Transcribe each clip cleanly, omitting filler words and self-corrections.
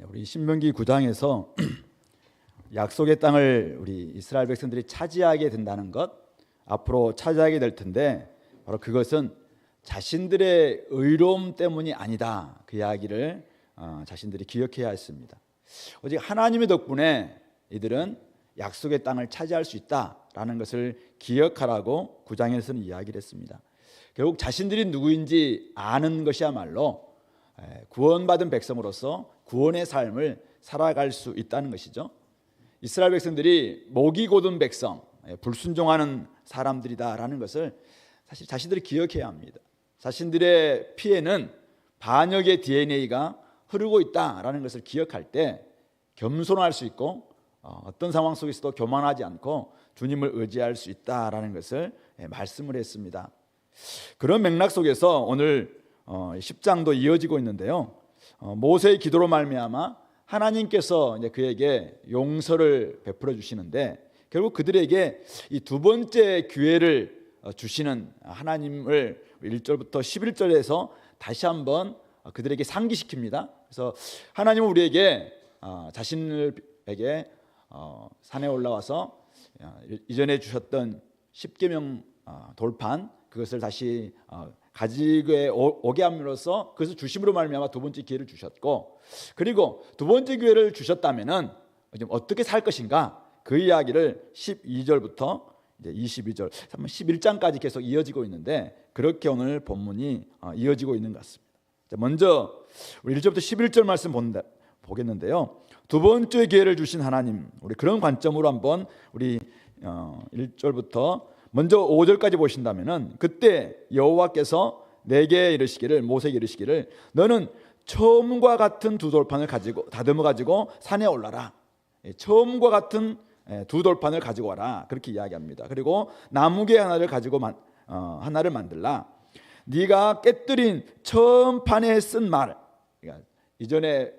우리 신명기 9장에서 약속의 땅을 우리 이스라엘 백성들이 차지하게 된다는 것, 앞으로 차지하게 될 텐데 바로 그것은 자신들의 의로움 때문이 아니다. 그 이야기를 자신들이 기억해야 했습니다. 오직 하나님의 덕분에 이들은 약속의 땅을 차지할 수 있다라는 것을 기억하라고 9장에서는 이야기를 했습니다. 결국 자신들이 누구인지 아는 것이야말로 구원받은 백성으로서 구원의 삶을 살아갈 수 있다는 것이죠. 이스라엘 백성들이 목이 곧은 백성, 불순종하는 사람들이다라는 것을 사실 자신들이 기억해야 합니다. 자신들의 피에는 반역의 DNA가 흐르고 있다라는 것을 기억할 때 겸손할 수 있고 어떤 상황 속에서도 교만하지 않고 주님을 의지할 수 있다라는 것을 말씀을 했습니다. 그런 맥락 속에서 오늘 10장도 이어지고 있는데요. 모세의 기도로 말미암아 하나님께서 이제 그에게 용서를 베풀어 주시는데 결국 그들에게 이 두 번째 기회를 주시는 하나님을 1절부터 11절에서 다시 한번 그들에게 상기시킵니다. 그래서 하나님은 우리에게 자신에게 산에 올라와서 이전에 주셨던 십계명 돌판 그것을 다시 가지고 오게 함으로써 그것을 주심으로 말미암아 두 번째 기회를 주셨고, 그리고 두 번째 기회를 주셨다면은 어떻게 살 것인가 그 이야기를 12절부터 이제 22절, 11장까지 계속 이어지고 있는데 그렇게 오늘 본문이 이어지고 있는 것 같습니다. 먼저 우리 1절부터 11절 말씀 보겠는데요. 두 번째 기회를 주신 하나님, 우리 그런 관점으로 한번 우리 1절부터 먼저 5절까지 보신다면은 그때 여호와께서 내게 이르시기를, 모세에게 이르시기를, 너는 처음과 같은 두 돌판을 가지고 다듬어 가지고 산에 올라라. 처음과 같은 두 돌판을 가지고 와라. 그렇게 이야기합니다. 그리고 나무개 하나를 가지고 하나를 만들라. 네가 깨뜨린 처음 판에 쓴 말. 그러니까 이전에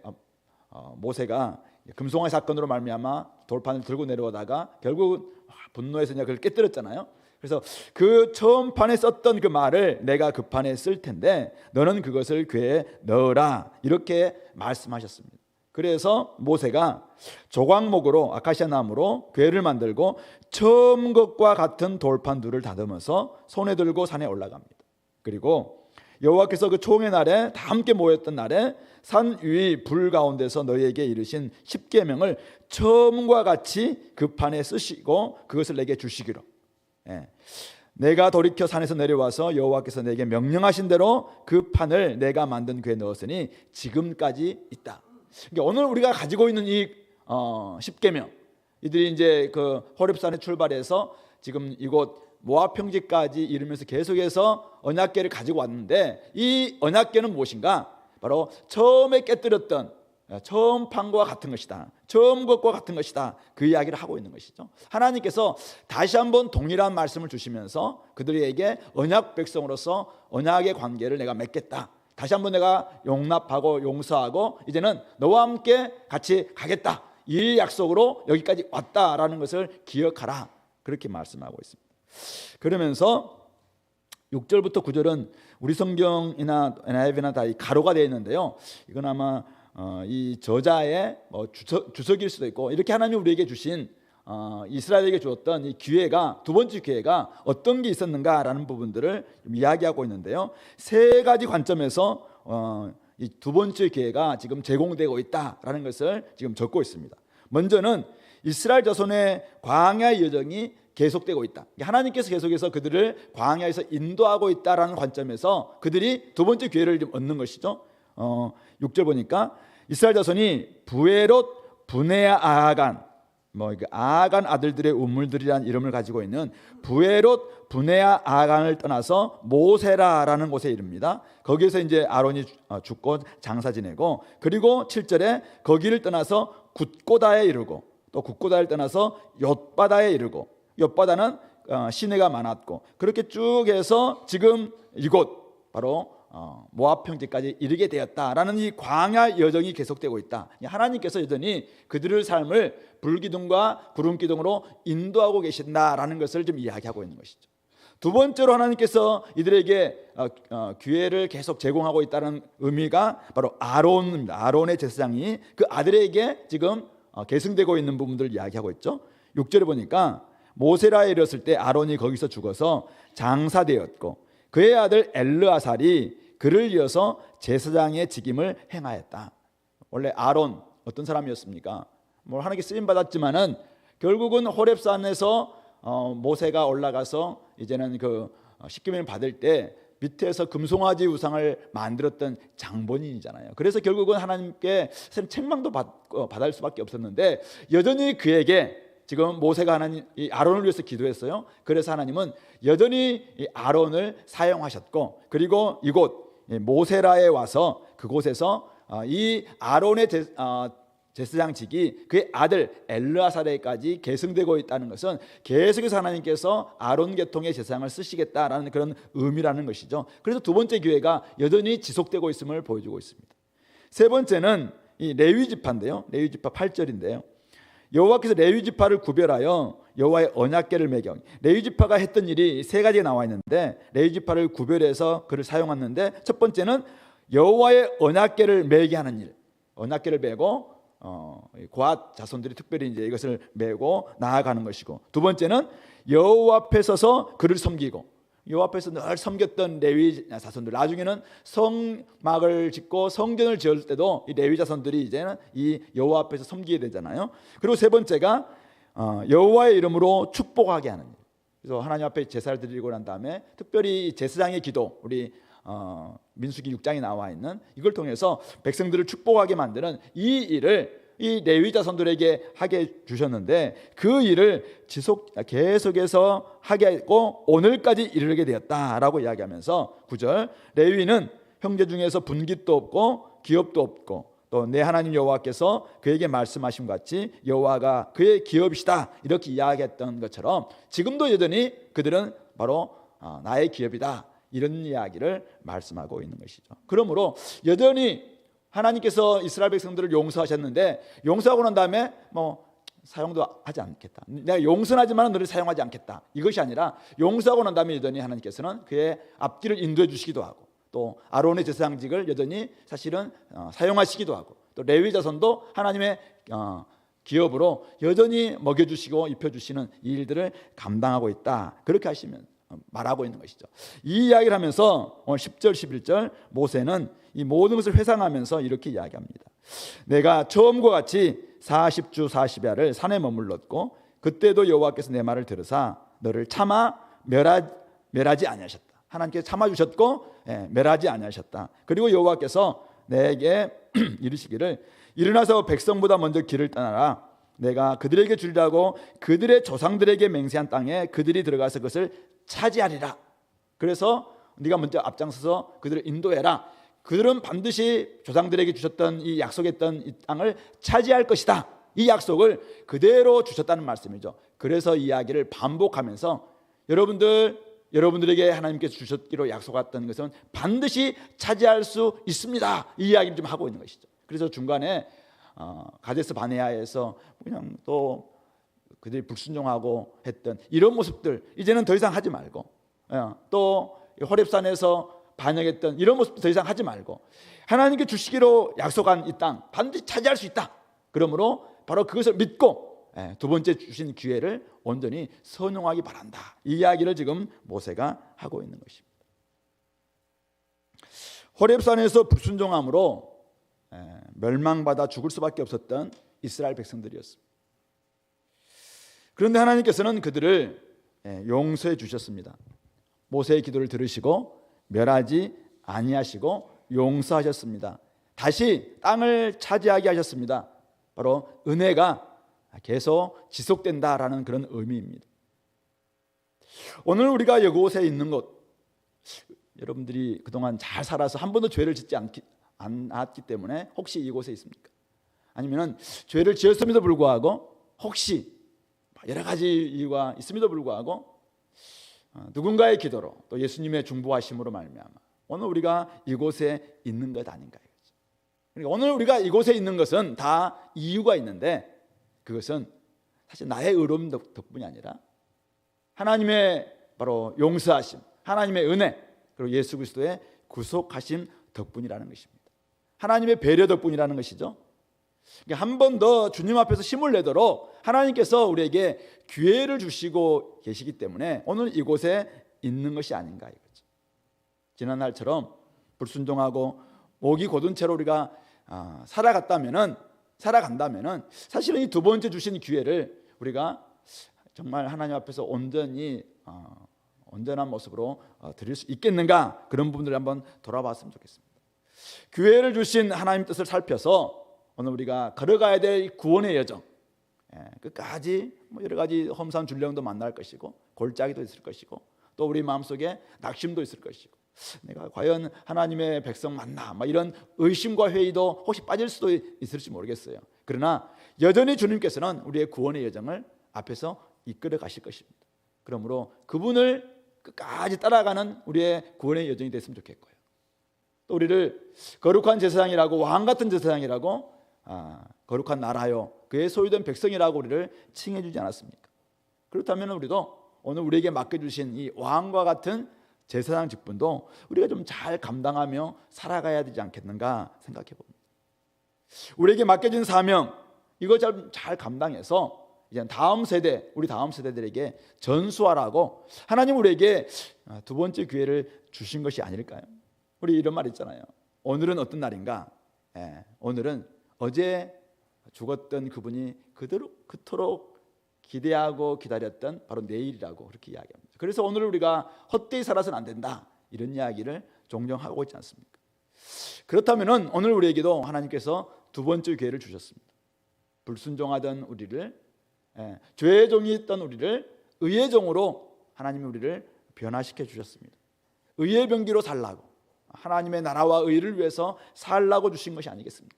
모세가 금송아지 사건으로 말미암아 돌판을 들고 내려오다가 결국 분노해서 그걸 깨뜨렸잖아요. 그래서 그 처음 판에 썼던 그 말을 내가 그 판에 쓸 텐데 너는 그것을 궤에 넣어라. 이렇게 말씀하셨습니다. 그래서 모세가 조각목으로 아카시아 나무로 궤를 만들고 처음 것과 같은 돌판 둘을 다듬어서 손에 들고 산에 올라갑니다. 그리고 여호와께서 그 총의 날에 다 함께 모였던 날에 산 위 불 가운데서 너희에게 이르신 십계명을 처음과 같이 그 판에 쓰시고 그것을 내게 주시기로. 내가 돌이켜 산에서 내려와서 여호와께서 내게 명령하신 대로 그 판을 내가 만든 궤에 넣었으니 지금까지 있다. 그러니까 오늘 우리가 가지고 있는 이 십계명, 이들이 이제 그 호렙산에 출발해서 지금 이곳 모압 평지까지 이르면서 계속해서 언약궤를 가지고 왔는데 이 언약궤는 무엇인가? 바로 처음에 깨뜨렸던 처음 판과 같은 것이다. 처음 것과 같은 것이다. 그 이야기를 하고 있는 것이죠. 하나님께서 다시 한번 동일한 말씀을 주시면서 그들에게 언약 백성으로서 언약의 관계를 내가 맺겠다. 다시 한번 내가 용납하고 용서하고 이제는 너와 함께 같이 가겠다. 이 약속으로 여기까지 왔다라는 것을 기억하라. 그렇게 말씀하고 있습니다. 그러면서 6절부터 9절은 우리 성경이나 NIV나 다 가로가 되어 있는데요. 이건 아마 이 저자의 주석일 수도 있고, 이렇게 하나님 우리에게 주신 이스라엘에게 주었던 이 기회가, 두 번째 기회가 어떤 게 있었는가라는 부분들을 이야기하고 있는데요. 세 가지 관점에서 이 두 번째 기회가 지금 제공되고 있다라는 것을 지금 적고 있습니다. 먼저는 이스라엘 자손의 광야의 여정이 계속되고 있다. 하나님께서 계속해서 그들을 광야에서 인도하고 있다라는 관점에서 그들이 두 번째 기회를 좀 얻는 것이죠. 6절 보니까 이스라엘 자손이 부에롯, 브네아, 아하간, 아하간 아들들의 우물들이라는 이름을 가지고 있는 부에롯, 브네아, 아하간을 떠나서 모세라라는 곳에 이릅니다. 거기에서 이제 아론이 죽고 장사 지내고, 그리고 7절에 거기를 떠나서 굿고다에 이르고, 또 굿고다를 떠나서 옅바다에 이르고, 옅바다는 시내가 많았고, 그렇게 쭉 해서 지금 이곳 바로 모압 평지까지 이르게 되었다라는 이 광야 여정이 계속되고 있다. 하나님께서 여전히 그들의 삶을 불기둥과 구름기둥으로 인도하고 계신다라는 것을 좀 이야기하고 있는 것이죠. 두 번째로 하나님께서 이들에게 기회를 계속 제공하고 있다는 의미가 바로 아론입니다. 아론의 제사장이 그 아들에게 지금 계승되고 있는 부분들을 이야기하고 있죠. 6절에 보니까 모세라에 이르렀을 때 아론이 거기서 죽어서 장사되었고 그의 아들 엘르아살이 그를 이어서 제사장의 직임을 행하였다. 원래 아론 어떤 사람이었습니까? 하나님께 쓰임 받았지만은 결국은 호렙산에서 모세가 올라가서 이제는 그 십계명을 받을 때 밑에서 금송아지 우상을 만들었던 장본인이잖아요. 그래서 결국은 하나님께 책망도 받을 수밖에 없었는데 여전히 그에게 지금 모세가 이 아론을 위해서 기도했어요. 그래서 하나님은 여전히 이 아론을 사용하셨고, 그리고 이곳 모세라에 와서 그곳에서 이 아론의 제사장직이 그의 아들 엘르아사레까지 계승되고 있다는 것은 계속해서 하나님께서 아론 계통의 제사장을 쓰시겠다라는 그런 의미라는 것이죠. 그래서 두 번째 기회가 여전히 지속되고 있음을 보여주고 있습니다. 세 번째는 이 레위 지파인데요. 레위 지파 8절인데요. 여호와께서 레위 지파를 구별하여 여호와의 언약궤를 매겨. 레위 지파가 했던 일이 세 가지가 나와 있는데 레위 지파를 구별해서 그를 사용했는데, 첫 번째는 여호와의 언약궤를 매게 하는 일. 언약궤를 매고 고앗 자손들이 특별히 이제 이것을 메고 나아가는 것이고, 두 번째는 여호와 앞에 서서 그를 섬기고, 여호와 앞에서 늘 섬겼던 레위 자손들, 나중에는 성막을 짓고 성전을 지을 때도 이 레위 자손들이 이제는 이 여호와 앞에서 섬기게 되잖아요. 그리고 세 번째가 여호와의 이름으로 축복하게 하는 일. 그래서 하나님 앞에 제사를 드리고 난 다음에 특별히 제사장의 기도, 우리 민수기 6장에 나와 있는 이걸 통해서 백성들을 축복하게 만드는 이 일을 이 레위 자손들에게 하게 주셨는데, 그 일을 계속해서 하게 했고 오늘까지 이르게 되었다라고 이야기하면서 9절, 레위는 형제 중에서 분깃도 없고 기업도 없고 또 내 하나님 여호와께서 그에게 말씀하신 같이 여호와가 그의 기업이시다, 이렇게 이야기했던 것처럼 지금도 여전히 그들은 바로 나의 기업이다, 이런 이야기를 말씀하고 있는 것이죠. 그러므로 여전히 하나님께서 이스라엘 백성들을 용서하셨는데, 용서하고 난 다음에 사용도 하지 않겠다, 내가 용서하지만 너를 사용하지 않겠다, 이것이 아니라 용서하고 난 다음에 여전히 하나님께서는 그의 앞길을 인도해 주시기도 하고, 또 아론의 제사장직을 여전히 사실은 사용하시기도 하고, 또 레위 자손도 하나님의 기업으로 여전히 먹여주시고 입혀주시는 이 일들을 감당하고 있다, 그렇게 하시면 말하고 있는 것이죠. 이 이야기를 하면서 오늘 10절 11절 모세는 이 모든 것을 회상하면서 이렇게 이야기합니다. 내가 처음과 같이 40주 40야를 산에 머물렀고 그때도 여호와께서 내 말을 들으사 너를 참아 멸하지 아니하셨다. 하나님께서 참아주셨고 멸하지 아니하셨다. 그리고 여호와께서 내게 이르시기를 일어나서 백성보다 먼저 길을 떠나라. 내가 그들에게 주리라고 그들의 조상들에게 맹세한 땅에 그들이 들어가서 그것을 차지하리라. 그래서 네가 먼저 앞장서서 그들을 인도해라. 그들은 반드시 조상들에게 주셨던 이 약속했던 이 땅을 차지할 것이다, 이 약속을 그대로 주셨다는 말씀이죠. 그래서 이 이야기를 반복하면서 여러분들에게 하나님께서 주셨기로 약속했던 것은 반드시 차지할 수 있습니다, 이 이야기를 좀 하고 있는 것이죠. 그래서 중간에 가데스 바네아에서 그냥 또 그들이 불순종하고 했던 이런 모습들 이제는 더 이상 하지 말고, 또 호렙산에서 반역했던 이런 모습도 더 이상 하지 말고 하나님께 주시기로 약속한 이 땅 반드시 차지할 수 있다. 그러므로 바로 그것을 믿고 두 번째 주신 기회를 온전히 선용하기 바란다, 이 이야기를 지금 모세가 하고 있는 것입니다. 호렙산에서 불순종함으로 멸망받아 죽을 수밖에 없었던 이스라엘 백성들이었습니다. 그런데 하나님께서는 그들을 용서해 주셨습니다. 모세의 기도를 들으시고 멸하지 아니하시고 용서하셨습니다. 다시 땅을 차지하게 하셨습니다. 바로 은혜가 계속 지속된다라는 그런 의미입니다. 오늘 우리가 이곳에 있는 곳, 여러분들이 그동안 잘 살아서 한 번도 죄를 짓지 않았기 때문에 혹시 이곳에 있습니까? 아니면 죄를 지었음에도 불구하고 혹시 여러 가지 이유가 있음에도 불구하고 누군가의 기도로 또 예수님의 중보하심으로 말미암아 오늘 우리가 이곳에 있는 것 아닌가요? 그러니까 오늘 우리가 이곳에 있는 것은 다 이유가 있는데 그것은 사실 나의 의로움 덕분이 아니라 하나님의 바로 용서하심, 하나님의 은혜, 그리고 예수 그리스도의 구속하심 덕분이라는 것입니다. 하나님의 배려 덕분이라는 것이죠. 한 번 더 주님 앞에서 힘을 내도록 하나님께서 우리에게 기회를 주시고 계시기 때문에 오늘 이곳에 있는 것이 아닌가 이거죠. 지난날처럼 불순종하고 목이 곧은 채로 우리가 살아간다면은 사실은 이 두 번째 주신 기회를 우리가 정말 하나님 앞에서 온전한 모습으로 드릴 수 있겠는가, 그런 부분들을 한번 돌아봤으면 좋겠습니다. 기회를 주신 하나님 뜻을 살펴서 오늘 우리가 걸어가야 될 구원의 여정, 끝까지 여러 가지 험산 줄령도 만날 것이고 골짜기도 있을 것이고 또 우리 마음속에 낙심도 있을 것이고 내가 과연 하나님의 백성 맞나 이런 의심과 회의도 혹시 빠질 수도 있을지 모르겠어요. 그러나 여전히 주님께서는 우리의 구원의 여정을 앞에서 이끌어 가실 것입니다. 그러므로 그분을 끝까지 따라가는 우리의 구원의 여정이 됐으면 좋겠고요. 또 우리를 거룩한 제사장이라고, 왕 같은 제사장이라고, 거룩한 나라요, 그의 소유된 백성이라고 우리를 칭해 주지 않았습니까? 그렇다면 우리도 오늘 우리에게 맡겨주신 이 왕과 같은 제사장 직분도 우리가 좀 잘 감당하며 살아가야 되지 않겠는가 생각해 봅니다. 우리에게 맡겨진 사명, 이거 잘 감당해서 이제 우리 다음 세대들에게 전수하라고 하나님 우리에게 두 번째 기회를 주신 것이 아닐까요? 우리 이런 말 있잖아요. 오늘은 어떤 날인가? 오늘은 어제 죽었던 그분이 그토록 기대하고 기다렸던 바로 내일이라고 그렇게 이야기합니다. 그래서 오늘 우리가 헛되이 살아서는 안 된다, 이런 이야기를 종종 하고 있지 않습니까? 그렇다면 오늘 우리에게도 하나님께서 두 번째 기회를 주셨습니다. 불순종하던 우리를, 죄의 종이 있던 우리를 의의 종으로 하나님이 우리를 변화시켜 주셨습니다. 의의 병기로 살라고, 하나님의 나라와 의를 위해서 살라고 주신 것이 아니겠습니까?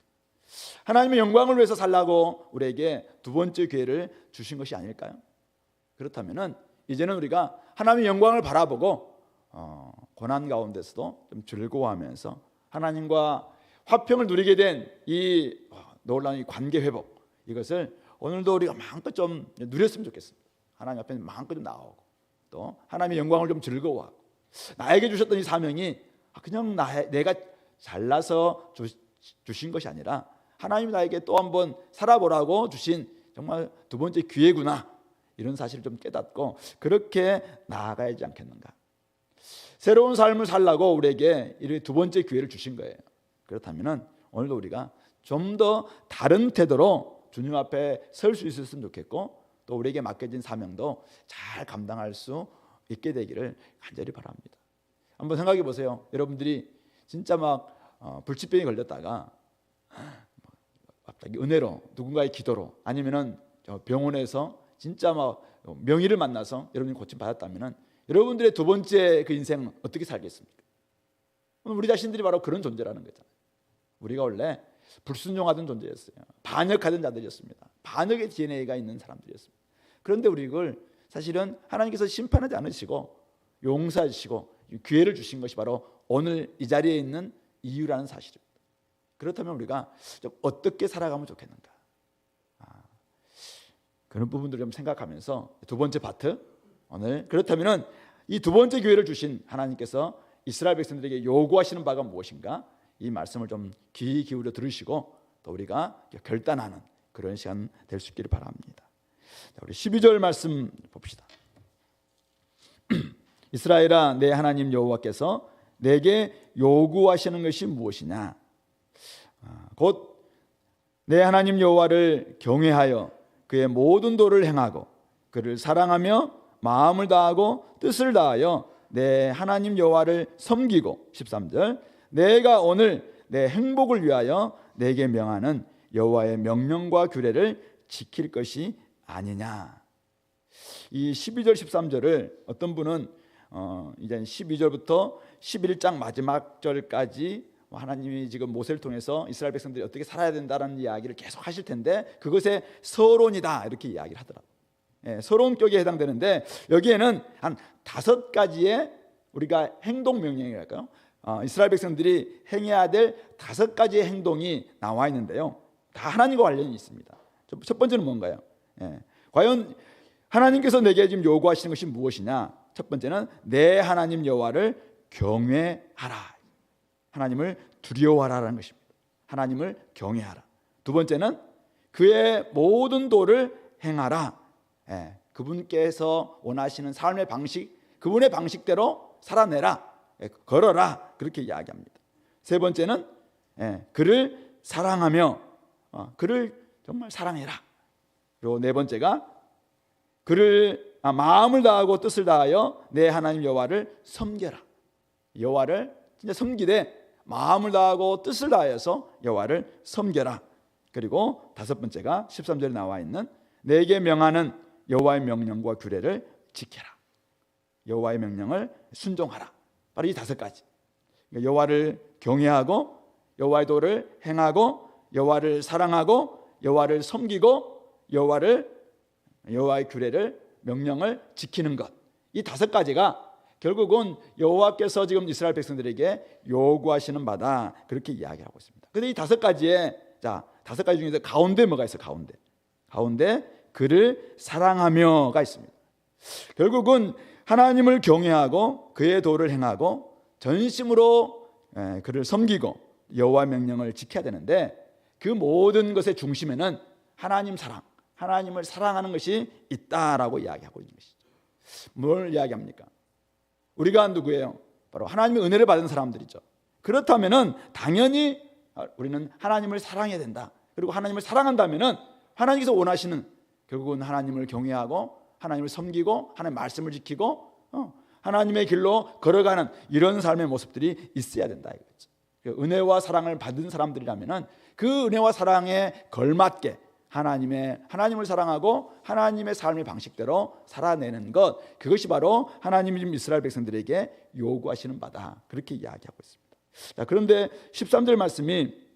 하나님의 영광을 위해서 살라고 우리에게 두 번째 기회를 주신 것이 아닐까요? 그렇다면 이제는 우리가 하나님의 영광을 바라보고 고난 가운데서도 좀 즐거워하면서 하나님과 화평을 누리게 된 이 놀라운 이 관계 회복, 이것을 오늘도 우리가 마음껏 좀 누렸으면 좋겠습니다. 하나님 앞에 마음껏 좀 나오고 또 하나님의 영광을 좀 즐거워하고, 나에게 주셨던 이 사명이 그냥 내가 잘나서 주신 것이 아니라 하나님이 나에게 또 한번 살아보라고 주신 정말 두 번째 기회구나, 이런 사실을 좀 깨닫고 그렇게 나아가야 하지 않겠는가. 새로운 삶을 살라고 우리에게 이렇게 두 번째 기회를 주신 거예요. 그렇다면 오늘도 우리가 좀 더 다른 태도로 주님 앞에 설 수 있었으면 좋겠고, 또 우리에게 맡겨진 사명도 잘 감당할 수 있게 되기를 간절히 바랍니다. 한번 생각해 보세요. 여러분들이 진짜 불치병에 걸렸다가 갑자기 은혜로, 누군가의 기도로, 아니면은 병원에서 진짜 명의를 만나서 여러분이 고침 받았다면은 여러분들의 두 번째 그 인생은 어떻게 살겠습니까? 우리 자신들이 바로 그런 존재라는 거잖아요. 우리가 원래 불순종하던 존재였어요. 반역하던 자들이었습니다. 반역의 DNA가 있는 사람들이었습니다. 그런데 우리 이걸 사실은 하나님께서 심판하지 않으시고 용서하시고 기회를 주신 것이 바로 오늘 이 자리에 있는 이유라는 사실입니다. 그렇다면 우리가 좀 어떻게 살아가면 좋겠는가, 그런 부분들을 좀 생각하면서 두 번째 파트, 오늘 그렇다면 이 두 번째 기회를 주신 하나님께서 이스라엘 백성들에게 요구하시는 바가 무엇인가, 이 말씀을 좀 귀 기울여 들으시고 또 우리가 결단하는 그런 시간 될 수 있기를 바랍니다. 자, 우리 12절 말씀 봅시다. 이스라엘아, 내 하나님 여호와께서 내게 요구하시는 것이 무엇이냐? 곧 내 하나님 여호와를 경외하여 그의 모든 도를 행하고 그를 사랑하며 마음을 다하고 뜻을 다하여 내 하나님 여호와를 섬기고, 13절, 내가 오늘 내 행복을 위하여 내게 명하는 여호와의 명령과 규례를 지킬 것이 아니냐. 이 12절 13절을 어떤 분은 이제 12절부터 11장 마지막 절까지 하나님이 지금 모세를 통해서 이스라엘 백성들이 어떻게 살아야 된다는 이야기를 계속 하실 텐데 그것에 서론이다, 이렇게 이야기를 하더라고요. 서론격에 해당되는데 여기에는 한 5가지의 우리가 행동 명령이랄까요? 이스라엘 백성들이 행해야 될 5가지의 행동이 나와 있는데요, 다 하나님과 관련이 있습니다. 첫 번째는 뭔가요? 과연 하나님께서 내게 지금 요구하시는 것이 무엇이냐? 첫 번째는 내 하나님 여호와를 경외하라. 하나님을 두려워하라는 것입니다. 하나님을 경외하라. 두 번째는 그의 모든 도를 행하라. 그분께서 원하시는 삶의 방식, 그분의 방식대로 살아내라. 걸어라. 그렇게 이야기합니다. 세 번째는 그를 사랑하며 그를 정말 사랑해라. 그리고 네 번째가 그를 마음을 다하고 뜻을 다하여 내 하나님 여호와를 섬겨라. 여호와를 진짜 섬기되 마음을 다하고 뜻을 다하여서 여호와를 섬겨라. 그리고 다섯 번째가 13절에 나와 있는 내게 명하는 여호와의 명령과 규례를 지켜라. 여호와의 명령을 순종하라. 바로 이 다섯 가지. 그러니까 여호와를 경외하고 여호와의 도를 행하고 여호와를 사랑하고 여호와를 섬기고 여호와의 규례를 명령을 지키는 것. 이 다섯 가지가 결국은 여호와께서 지금 이스라엘 백성들에게 요구하시는 바다. 그렇게 이야기하고 있습니다. 그런데 이 다섯 가지에 다섯 가지 중에서 가운데 뭐가 있어요? 가운데 그를 사랑하며가 있습니다. 결국은 하나님을 경외하고 그의 도를 행하고 전심으로 그를 섬기고 여호와 명령을 지켜야 되는데 그 모든 것의 중심에는 하나님 사랑, 하나님을 사랑하는 것이 있다라고 이야기하고 있는 것이죠. 뭘 이야기합니까? 우리가 누구예요? 바로 하나님의 은혜를 받은 사람들이죠. 그렇다면은 당연히 우리는 하나님을 사랑해야 된다. 그리고 하나님을 사랑한다면은 하나님께서 원하시는 결국은 하나님을 경외하고 하나님을 섬기고 하나님의 말씀을 지키고 하나님의 길로 걸어가는 이런 삶의 모습들이 있어야 된다 이거죠. 은혜와 사랑을 받은 사람들이라면은 그 은혜와 사랑에 걸맞게 하나님을 사랑하고 하나님의 삶의 방식대로 살아내는 것, 그것이 바로 하나님이 지금 이스라엘 백성들에게 요구하시는 바다. 그렇게 이야기하고 있습니다. 그런데 13절 말씀이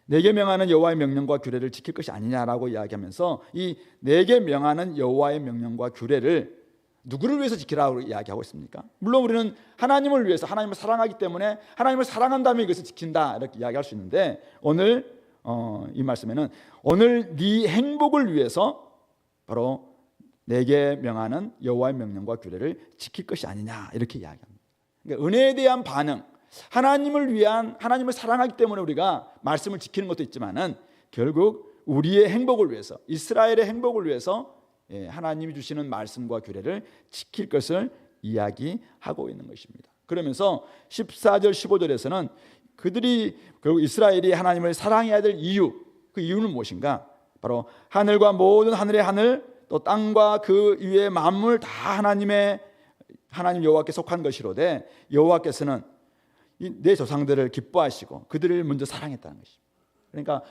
내게 명하는 여호와의 명령과 규례를 지킬 것이 아니냐라고 이야기하면서 이 내게 명하는 여호와의 명령과 규례를 누구를 위해서 지키라고 이야기하고 있습니까? 물론 우리는 하나님을 위해서 하나님을 사랑하기 때문에 하나님을 사랑한다면 이것을 지킨다 이렇게 이야기할 수 있는데 오늘 이 말씀에는 오늘 네 행복을 위해서 바로 내게 명하는 여호와의 명령과 규례를 지킬 것이 아니냐 이렇게 이야기합니다. 그러니까 은혜에 대한 반응, 하나님을 사랑하기 때문에 우리가 말씀을 지키는 것도 있지만은 결국 우리의 행복을 위해서, 이스라엘의 행복을 위해서 하나님이 주시는 말씀과 규례를 지킬 것을 이야기하고 있는 것입니다. 그러면서 14절 15절에서는 그들이 결국 이스라엘이 하나님을 사랑해야 될 이유, 그 이유는 무엇인가? 바로 하늘과 모든 하늘의 하늘, 또 땅과 그 위의 만물 다 하나님 여호와께 속한 것이로되 여호와께서는 내 조상들을 기뻐하시고 그들을 먼저 사랑했다는 것입니다. 그러니까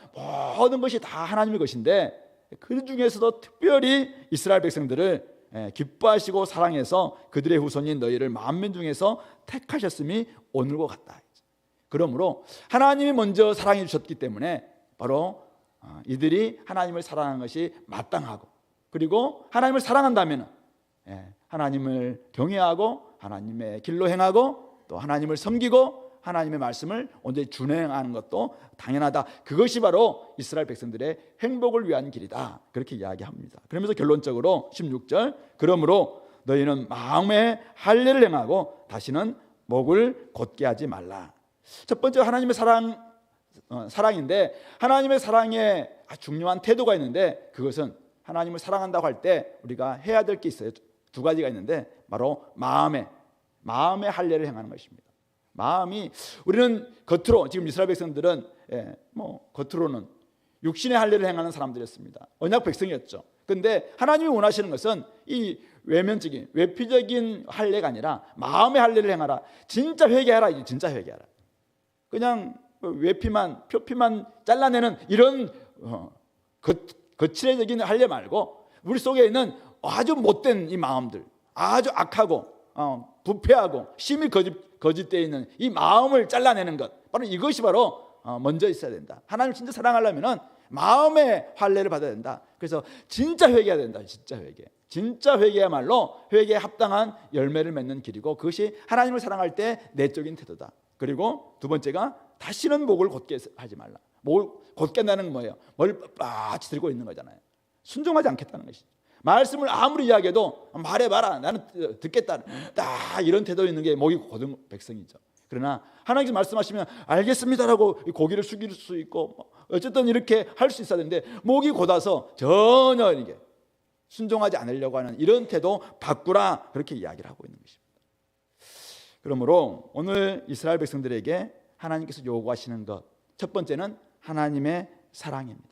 모든 것이 다 하나님의 것인데 그 중에서도 특별히 이스라엘 백성들을 기뻐하시고 사랑해서 그들의 후손인 너희를 만민 중에서 택하셨음이 오늘과 같다. 그러므로 하나님이 먼저 사랑해 주셨기 때문에 바로 이들이 하나님을 사랑하는 것이 마땅하고, 그리고 하나님을 사랑한다면 하나님을 경외하고 하나님의 길로 행하고 또 하나님을 섬기고 하나님의 말씀을 온전히 준행하는 것도 당연하다. 그것이 바로 이스라엘 백성들의 행복을 위한 길이다. 그렇게 이야기합니다. 그러면서 결론적으로 16절 그러므로 너희는 마음에 할례를 행하고 다시는 목을 곧게 하지 말라. 첫 번째 하나님의 사랑인데 하나님의 사랑에 중요한 태도가 있는데 그것은 하나님을 사랑한다고 할 때 우리가 해야 될 게 있어요. 두 가지가 있는데 바로 마음에 할례를 행하는 것입니다. 마음이 우리는 겉으로 지금 이스라엘 백성들은 겉으로는 육신의 할례를 행하는 사람들이었습니다. 언약 백성이었죠. 그런데 하나님이 원하시는 것은 이 외피적인 할례가 아니라 마음의 할례를 행하라. 진짜 회개하라. 진짜 회개하라. 그냥 표피만 잘라내는 이런 거칠해적인 할례 말고 우리 속에 있는 아주 못된 이 마음들, 아주 악하고 부패하고 심히 거짓되어 있는 이 마음을 잘라내는 것, 바로 이것이 바로 먼저 있어야 된다. 하나님을 진짜 사랑하려면 마음의 할례를 받아야 된다. 그래서 진짜 회개해야 된다. 진짜 회개야말로 회개에 합당한 열매를 맺는 길이고 그것이 하나님을 사랑할 때 내적인 태도다. 그리고 두 번째가 다시는 목을 곧게 하지 말라. 목을 곧게 한다는 건 뭐예요? 머리를 빳빳이 들고 있는 거잖아요. 순종하지 않겠다는 것이죠. 말씀을 아무리 이야기해도 말해봐라, 나는 듣겠다, 딱 이런 태도 있는 게 목이 고든 백성이죠. 그러나 하나님께서 말씀하시면 알겠습니다라고 고개를 숙일 수 있고 어쨌든 이렇게 할 수 있어야 되는데 목이 곧아서 전혀 이게 순종하지 않으려고 하는 이런 태도 바꾸라, 그렇게 이야기를 하고 있는 것입니다. 그러므로 오늘 이스라엘 백성들에게 하나님께서 요구하시는 것, 첫 번째는 하나님의 사랑입니다.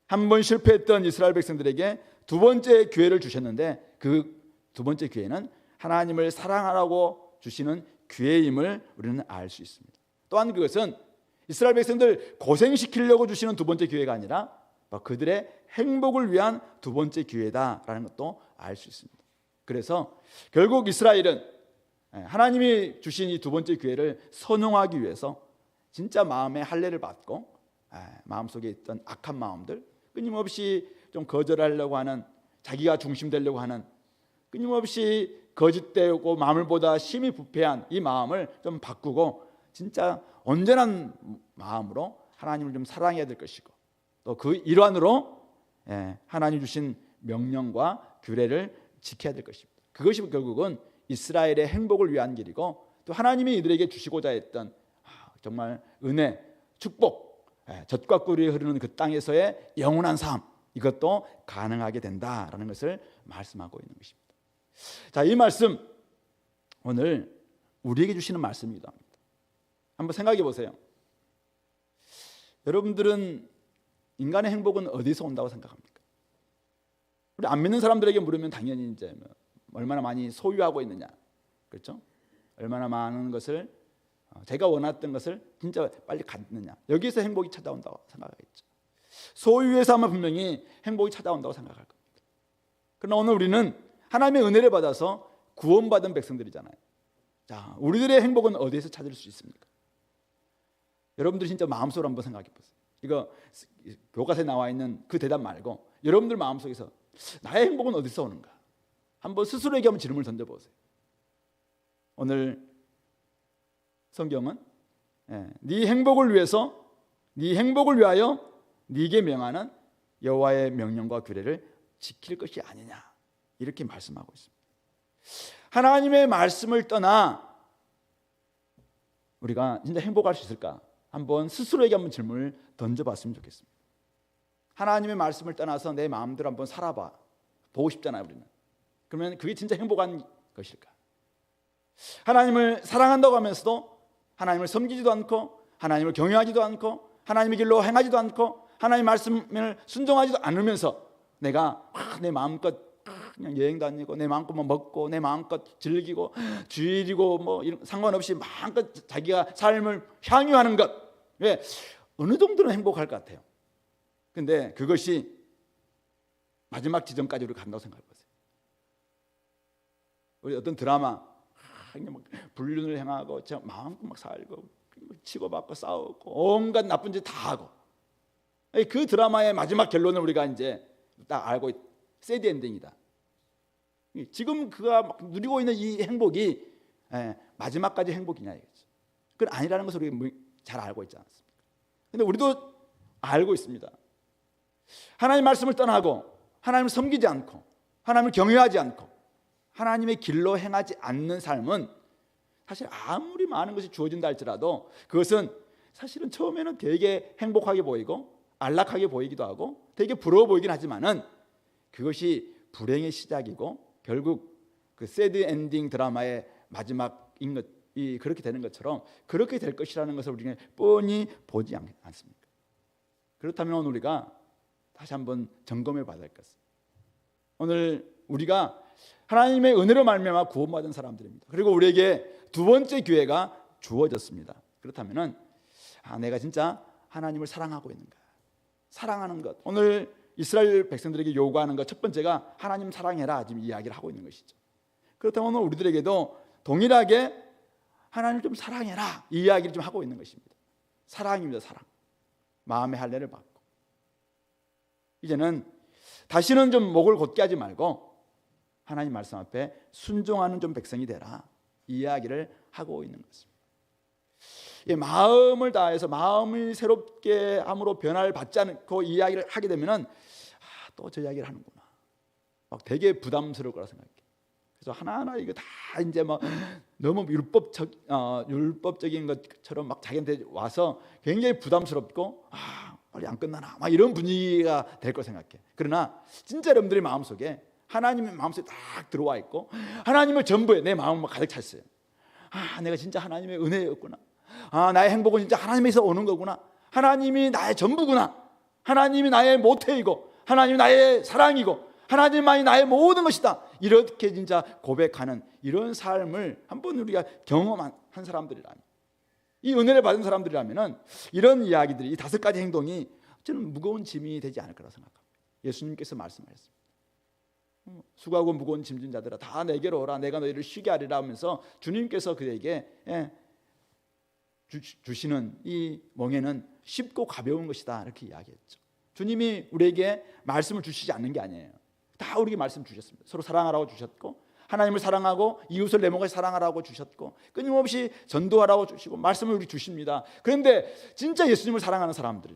한 번 실패했던 이스라엘 백성들에게 두 번째 기회를 주셨는데 그 두 번째 기회는 하나님을 사랑하라고 주시는 기회임을 우리는 알 수 있습니다. 또한 그것은 이스라엘 백성들 고생시키려고 주시는 두 번째 기회가 아니라 그들의 행복을 위한 두 번째 기회다라는 것도 알 수 있습니다. 그래서 결국 이스라엘은 하나님이 주신 이 두 번째 기회를 선용하기 위해서 진짜 마음의 할례를 받고 마음속에 있던 악한 마음들, 끊임없이 좀 거절하려고 하는, 자기가 중심되려고 하는, 끊임없이 거짓되고 마음을 보다 심히 부패한 이 마음을 좀 바꾸고 진짜 온전한 마음으로 하나님을 좀 사랑해야 될 것이고, 또 그 일환으로 하나님 주신 명령과 규례를 지켜야 될 것입니다. 그것이 결국은 이스라엘의 행복을 위한 길이고, 또 하나님이 이들에게 주시고자 했던 정말 은혜, 축복, 젖과 꿀이 흐르는 그 땅에서의 영원한 삶, 이것도 가능하게 된다라는 것을 말씀하고 있는 것입니다. 자, 이 말씀 오늘 우리에게 주시는 말씀이기도 합니다. 한번 생각해 보세요. 여러분들은 인간의 행복은 어디서 온다고 생각합니까? 우리 안 믿는 사람들에게 물으면 당연히 이제 얼마나 많이 소유하고 있느냐, 그렇죠? 얼마나 많은 것을, 제가 원했던 것을 진짜 빨리 갖느냐, 여기서 행복이 찾아온다고 생각하겠죠. 소유에서 하면 분명히 행복이 찾아온다고 생각할 겁니다. 그러나 오늘 우리는 하나님의 은혜를 받아서 구원받은 백성들이잖아요. 자, 우리들의 행복은 어디에서 찾을 수 있습니까? 여러분들 진짜 마음속으로 한번 생각해 보세요. 이거 교과서에 나와 있는 그 대답 말고 여러분들 마음속에서 나의 행복은 어디서 오는가? 한번 스스로에게 한번 질문을 던져보세요. 오늘 성경은 네 행복을 위해서, 네 행복을 위하여 네게 명하는 여호와의 명령과 규례를 지킬 것이 아니냐, 이렇게 말씀하고 있습니다. 하나님의 말씀을 떠나 우리가 진짜 행복할 수 있을까? 한번 스스로에게 한번 질문을 던져봤으면 좋겠습니다. 하나님의 말씀을 떠나서 내 마음대로 한번 살아봐 보고 싶잖아요, 우리는. 그러면 그게 진짜 행복한 것일까? 하나님을 사랑한다고 하면서도 하나님을 섬기지도 않고, 하나님을 경외하지도 않고, 하나님의 길로 행하지도 않고, 하나님의 말씀을 순종하지도 않으면서 내가 내 마음껏 그냥 여행 다니고, 내 마음껏 먹고, 내 마음껏 즐기고, 주일이고 뭐 이런 상관없이 마음껏 자기가 삶을 향유하는 것, 왜 어느 정도는 행복할 것 같아요. 근데 그것이 마지막 지점까지 우리가 간다고 생각해 보세요. 우리 어떤 드라마 막 불륜을 행하고 마음껏 막 살고 치고받고 싸우고 온갖 나쁜 짓 다 하고, 그 드라마의 마지막 결론을 우리가 이제 딱 알고 새드 엔딩이다. 지금 그가 막 누리고 있는 이 행복이 마지막까지 행복이냐 이거죠. 그건 아니라는 것을 우리가 잘 알고 있지 않습니까? 근데 우리도 알고 있습니다. 하나님 말씀을 떠나고, 하나님을 섬기지 않고, 하나님을 경외하지 않고, 하나님의 길로 행하지 않는 삶은 사실 아무리 많은 것이 주어진다 할지라도 그것은 사실은 처음에는 되게 행복하게 보이고 안락하게 보이기도 하고 되게 부러워 보이긴 하지만은 그것이 불행의 시작이고 결국 그 새드 엔딩 드라마의 마지막인 것이 그렇게 되는 것처럼 그렇게 될 것이라는 것을 우리는 뻔히 보지 않습니까? 그렇다면 오늘 우리가 다시 한번 점검해 봐야 될 것은, 오늘 우리가 하나님의 은혜로 말미암아 구원받은 사람들입니다. 그리고 우리에게 두 번째 기회가 주어졌습니다. 그렇다면은 내가 진짜 하나님을 사랑하고 있는가? 사랑하는 것. 오늘 이스라엘 백성들에게 요구하는 것 첫 번째가 하나님 사랑해라, 지금 이야기를 하고 있는 것이죠. 그렇다면 오늘 우리들에게도 동일하게 하나님 좀 사랑해라, 이 이야기를 좀 하고 있는 것입니다. 사랑입니다, 사랑. 마음의 할례를 받고 이제는 다시는 좀 목을 곧게 하지 말고 하나님 말씀 앞에 순종하는 좀 백성이 되라, 이 이야기를 하고 있는 것입니다. 마음을 다해서 마음이 새롭게 함으로 변화를 받지 않고 이 이야기를 하게 되면은 또 저 이야기를 하는구나. 되게 부담스러울 거라 생각해. 그래서 하나하나 이거 다 이제 막 너무 율법적인 것처럼 막 자기한테 와서 굉장히 부담스럽고 빨리 안 끝나나 막 이런 분위기가 될 거 생각해. 그러나 진짜 여러분들의 마음속에 하나님의 마음속에 딱 들어와 있고 하나님을 전부에 내 마음을 가득 찼어요. 내가 진짜 하나님의 은혜였구나. 나의 행복은 진짜 하나님에서 오는 거구나. 하나님이 나의 전부구나. 하나님이 나의 모태이고 하나님이 나의 사랑이고 하나님만이 나의 모든 것이다. 이렇게 진짜 고백하는 이런 삶을 한번 우리가 경험한 사람들이라면, 이 은혜를 받은 사람들이라면 이런 이야기들이, 이 5가지 행동이 저는 무거운 짐이 되지 않을 거라 생각합니다. 예수님께서 말씀하셨습니다. 수고하고 무거운 짐진 자들아 다 내게로 오라, 내가 너희를 쉬게 하리라 하면서 주님께서 그에게 주시는 이 멍에는 쉽고 가벼운 것이다, 이렇게 이야기했죠. 주님이 우리에게 말씀을 주시지 않는 게 아니에요. 다 우리에게 말씀 주셨습니다. 서로 사랑하라고 주셨고, 하나님을 사랑하고 이웃을 내 몸같이 사랑하라고 주셨고, 끊임없이 전도하라고 주시고 말씀을 우리 주십니다. 그런데 진짜 예수님을 사랑하는 사람들,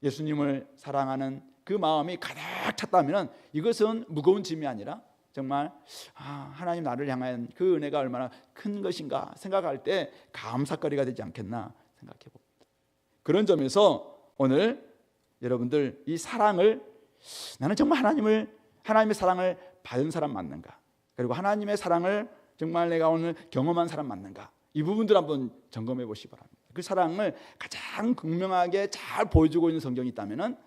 예수님을 사랑하는 그 마음이 가득 찼다면 이것은 무거운 짐이 아니라 정말 하나님 나를 향한 그 은혜가 얼마나 큰 것인가 생각할 때 감사거리가 되지 않겠나 생각해 봅니다. 그런 점에서 오늘 여러분들 이 사랑을, 나는 정말 하나님의 사랑을 받은 사람 맞는가, 그리고 하나님의 사랑을 정말 내가 오늘 경험한 사람 맞는가, 이 부분들 한번 점검해 보시기 바랍니다. 그 사랑을 가장 극명하게 잘 보여주고 있는 성경이 있다면은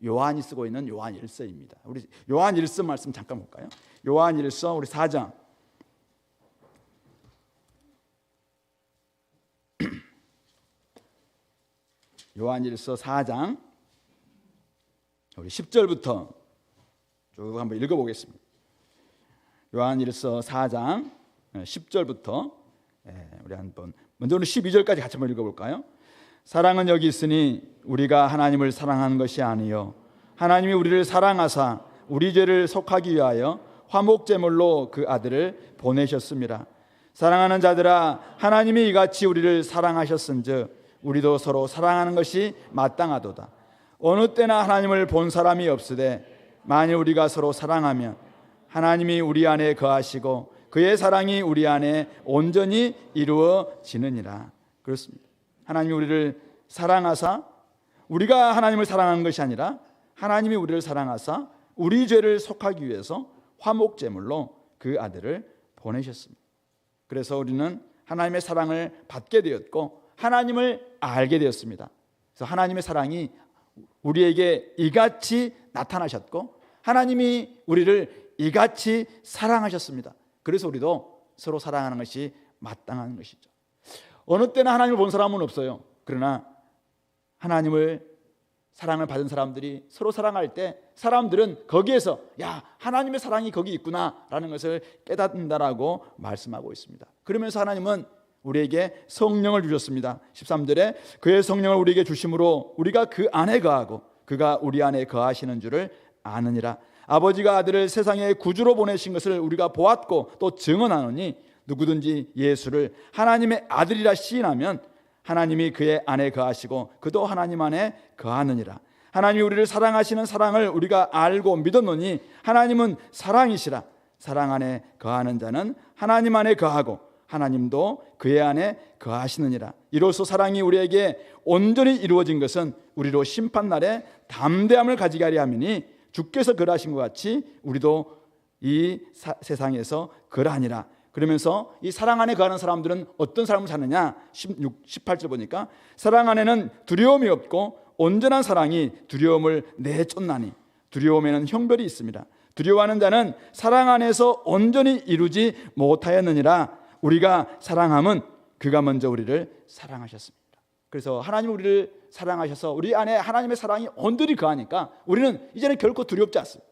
요한이 쓰고 있는 요한일서입니다. 우리 요한일서 말씀 잠깐 볼까요? 요한일서 우리 4장 요한일서 4장 우리 10절부터 쭉 한번 읽어보겠습니다. 요한일서 4장 10절부터 우리 한번 먼저 오늘 12절까지 같이 한번 읽어볼까요? 사랑은 여기 있으니 우리가 하나님을 사랑하는 것이 아니요 하나님이 우리를 사랑하사 우리 죄를 속하기 위하여 화목제물로 그 아들을 보내셨습니다. 사랑하는 자들아, 하나님이 이같이 우리를 사랑하셨은즉 우리도 서로 사랑하는 것이 마땅하도다. 어느 때나 하나님을 본 사람이 없으되 만일 우리가 서로 사랑하면 하나님이 우리 안에 거하시고 그의 사랑이 우리 안에 온전히 이루어지느니라. 그렇습니다. 하나님이 우리를 사랑하사, 우리가 하나님을 사랑하는 것이 아니라 하나님이 우리를 사랑하사 우리 죄를 속하기 위해서 화목제물로 그 아들을 보내셨습니다. 그래서 우리는 하나님의 사랑을 받게 되었고 하나님을 알게 되었습니다. 그래서 하나님의 사랑이 우리에게 이같이 나타나셨고 하나님이 우리를 이같이 사랑하셨습니다. 그래서 우리도 서로 사랑하는 것이 마땅한 것이죠. 어느 때나 하나님을 본 사람은 없어요. 그러나 하나님을 사랑을 받은 사람들이 서로 사랑할 때 사람들은 거기에서 하나님의 사랑이 거기 있구나라는 것을 깨닫는다라고 말씀하고 있습니다. 그러면서 하나님은 우리에게 성령을 주셨습니다. 13절에 그의 성령을 우리에게 주심으로 우리가 그 안에 거하고 그가 우리 안에 거하시는 줄을 아느니라. 아버지가 아들을 세상에 구주로 보내신 것을 우리가 보았고 또 증언하노니 누구든지 예수를 하나님의 아들이라 시인하면 하나님이 그의 안에 거하시고 그도 하나님 안에 거하느니라. 하나님이 우리를 사랑하시는 사랑을 우리가 알고 믿었노니 하나님은 사랑이시라. 사랑 안에 거하는 자는 하나님 안에 거하고 하나님도 그의 안에 거하시느니라. 이로써 사랑이 우리에게 온전히 이루어진 것은 우리로 심판날에 담대함을 가지게 하려 함이니 주께서 그러하신 것 같이 우리도 이 세상에서 그러하니라. 그러면서 이 사랑 안에 거하는 사람들은 어떤 삶을 사느냐, 18절 보니까 사랑 안에는 두려움이 없고 온전한 사랑이 두려움을 내쫓나니 두려움에는 형벌이 있습니다. 두려워하는 자는 사랑 안에서 온전히 이루지 못하였느니라. 우리가 사랑함은 그가 먼저 우리를 사랑하셨습니다. 그래서 하나님 우리를 사랑하셔서 우리 안에 하나님의 사랑이 온전히 거하니까 우리는 이제는 결코 두렵지 않습니다.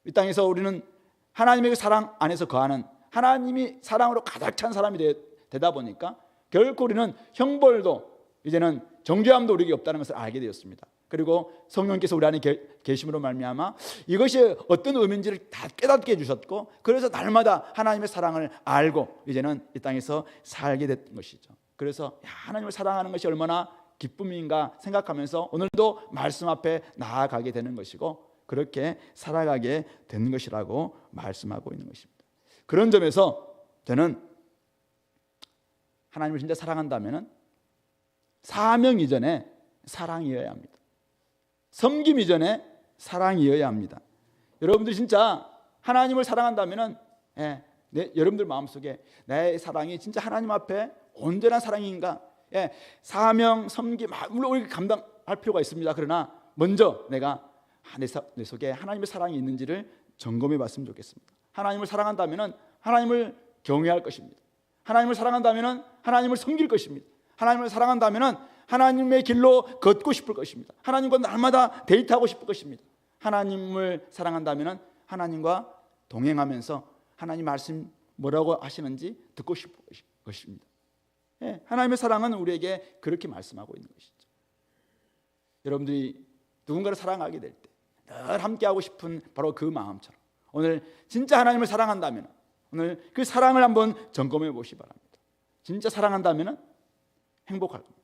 이 땅에서 우리는 하나님의 그 사랑 안에서 거하는, 하나님이 사랑으로 가득 찬 사람이 되다 보니까 결코 우리는 형벌도 이제는 정죄함도 우리에게 없다는 것을 알게 되었습니다. 그리고 성령께서 우리 안에 계심으로 말미암아 이것이 어떤 의미인지를 다 깨닫게 해주셨고 그래서 날마다 하나님의 사랑을 알고 이제는 이 땅에서 살게 된 것이죠. 그래서 하나님을 사랑하는 것이 얼마나 기쁨인가 생각하면서 오늘도 말씀 앞에 나아가게 되는 것이고 그렇게 살아가게 된 것이라고 말씀하고 있는 것입니다. 그런 점에서 저는 하나님을 진짜 사랑한다면 사명 이전에 사랑이어야 합니다. 섬김 이전에 사랑이어야 합니다. 여러분들이 진짜 하나님을 사랑한다면 여러분들 마음속에 내 사랑이 진짜 하나님 앞에 온전한 사랑인가? 사명, 섬김 물론 우리가 감당할 필요가 있습니다. 그러나 먼저 내가 내 속에 하나님의 사랑이 있는지를 점검해 봤으면 좋겠습니다. 하나님을 사랑한다면 하나님을 경외할 것입니다. 하나님을 사랑한다면 하나님을 섬길 것입니다. 하나님을 사랑한다면 하나님의 길로 걷고 싶을 것입니다. 하나님과 날마다 데이트하고 싶을 것입니다. 하나님을 사랑한다면 하나님과 동행하면서 하나님 말씀 뭐라고 하시는지 듣고 싶을 것입니다. 하나님의 사랑은 우리에게 그렇게 말씀하고 있는 것이죠. 여러분들이 누군가를 사랑하게 될 때 늘 함께하고 싶은 바로 그 마음처럼 오늘 진짜 하나님을 사랑한다면 오늘 그 사랑을 한번 점검해 보시기 바랍니다. 진짜 사랑한다면 행복할 겁니다.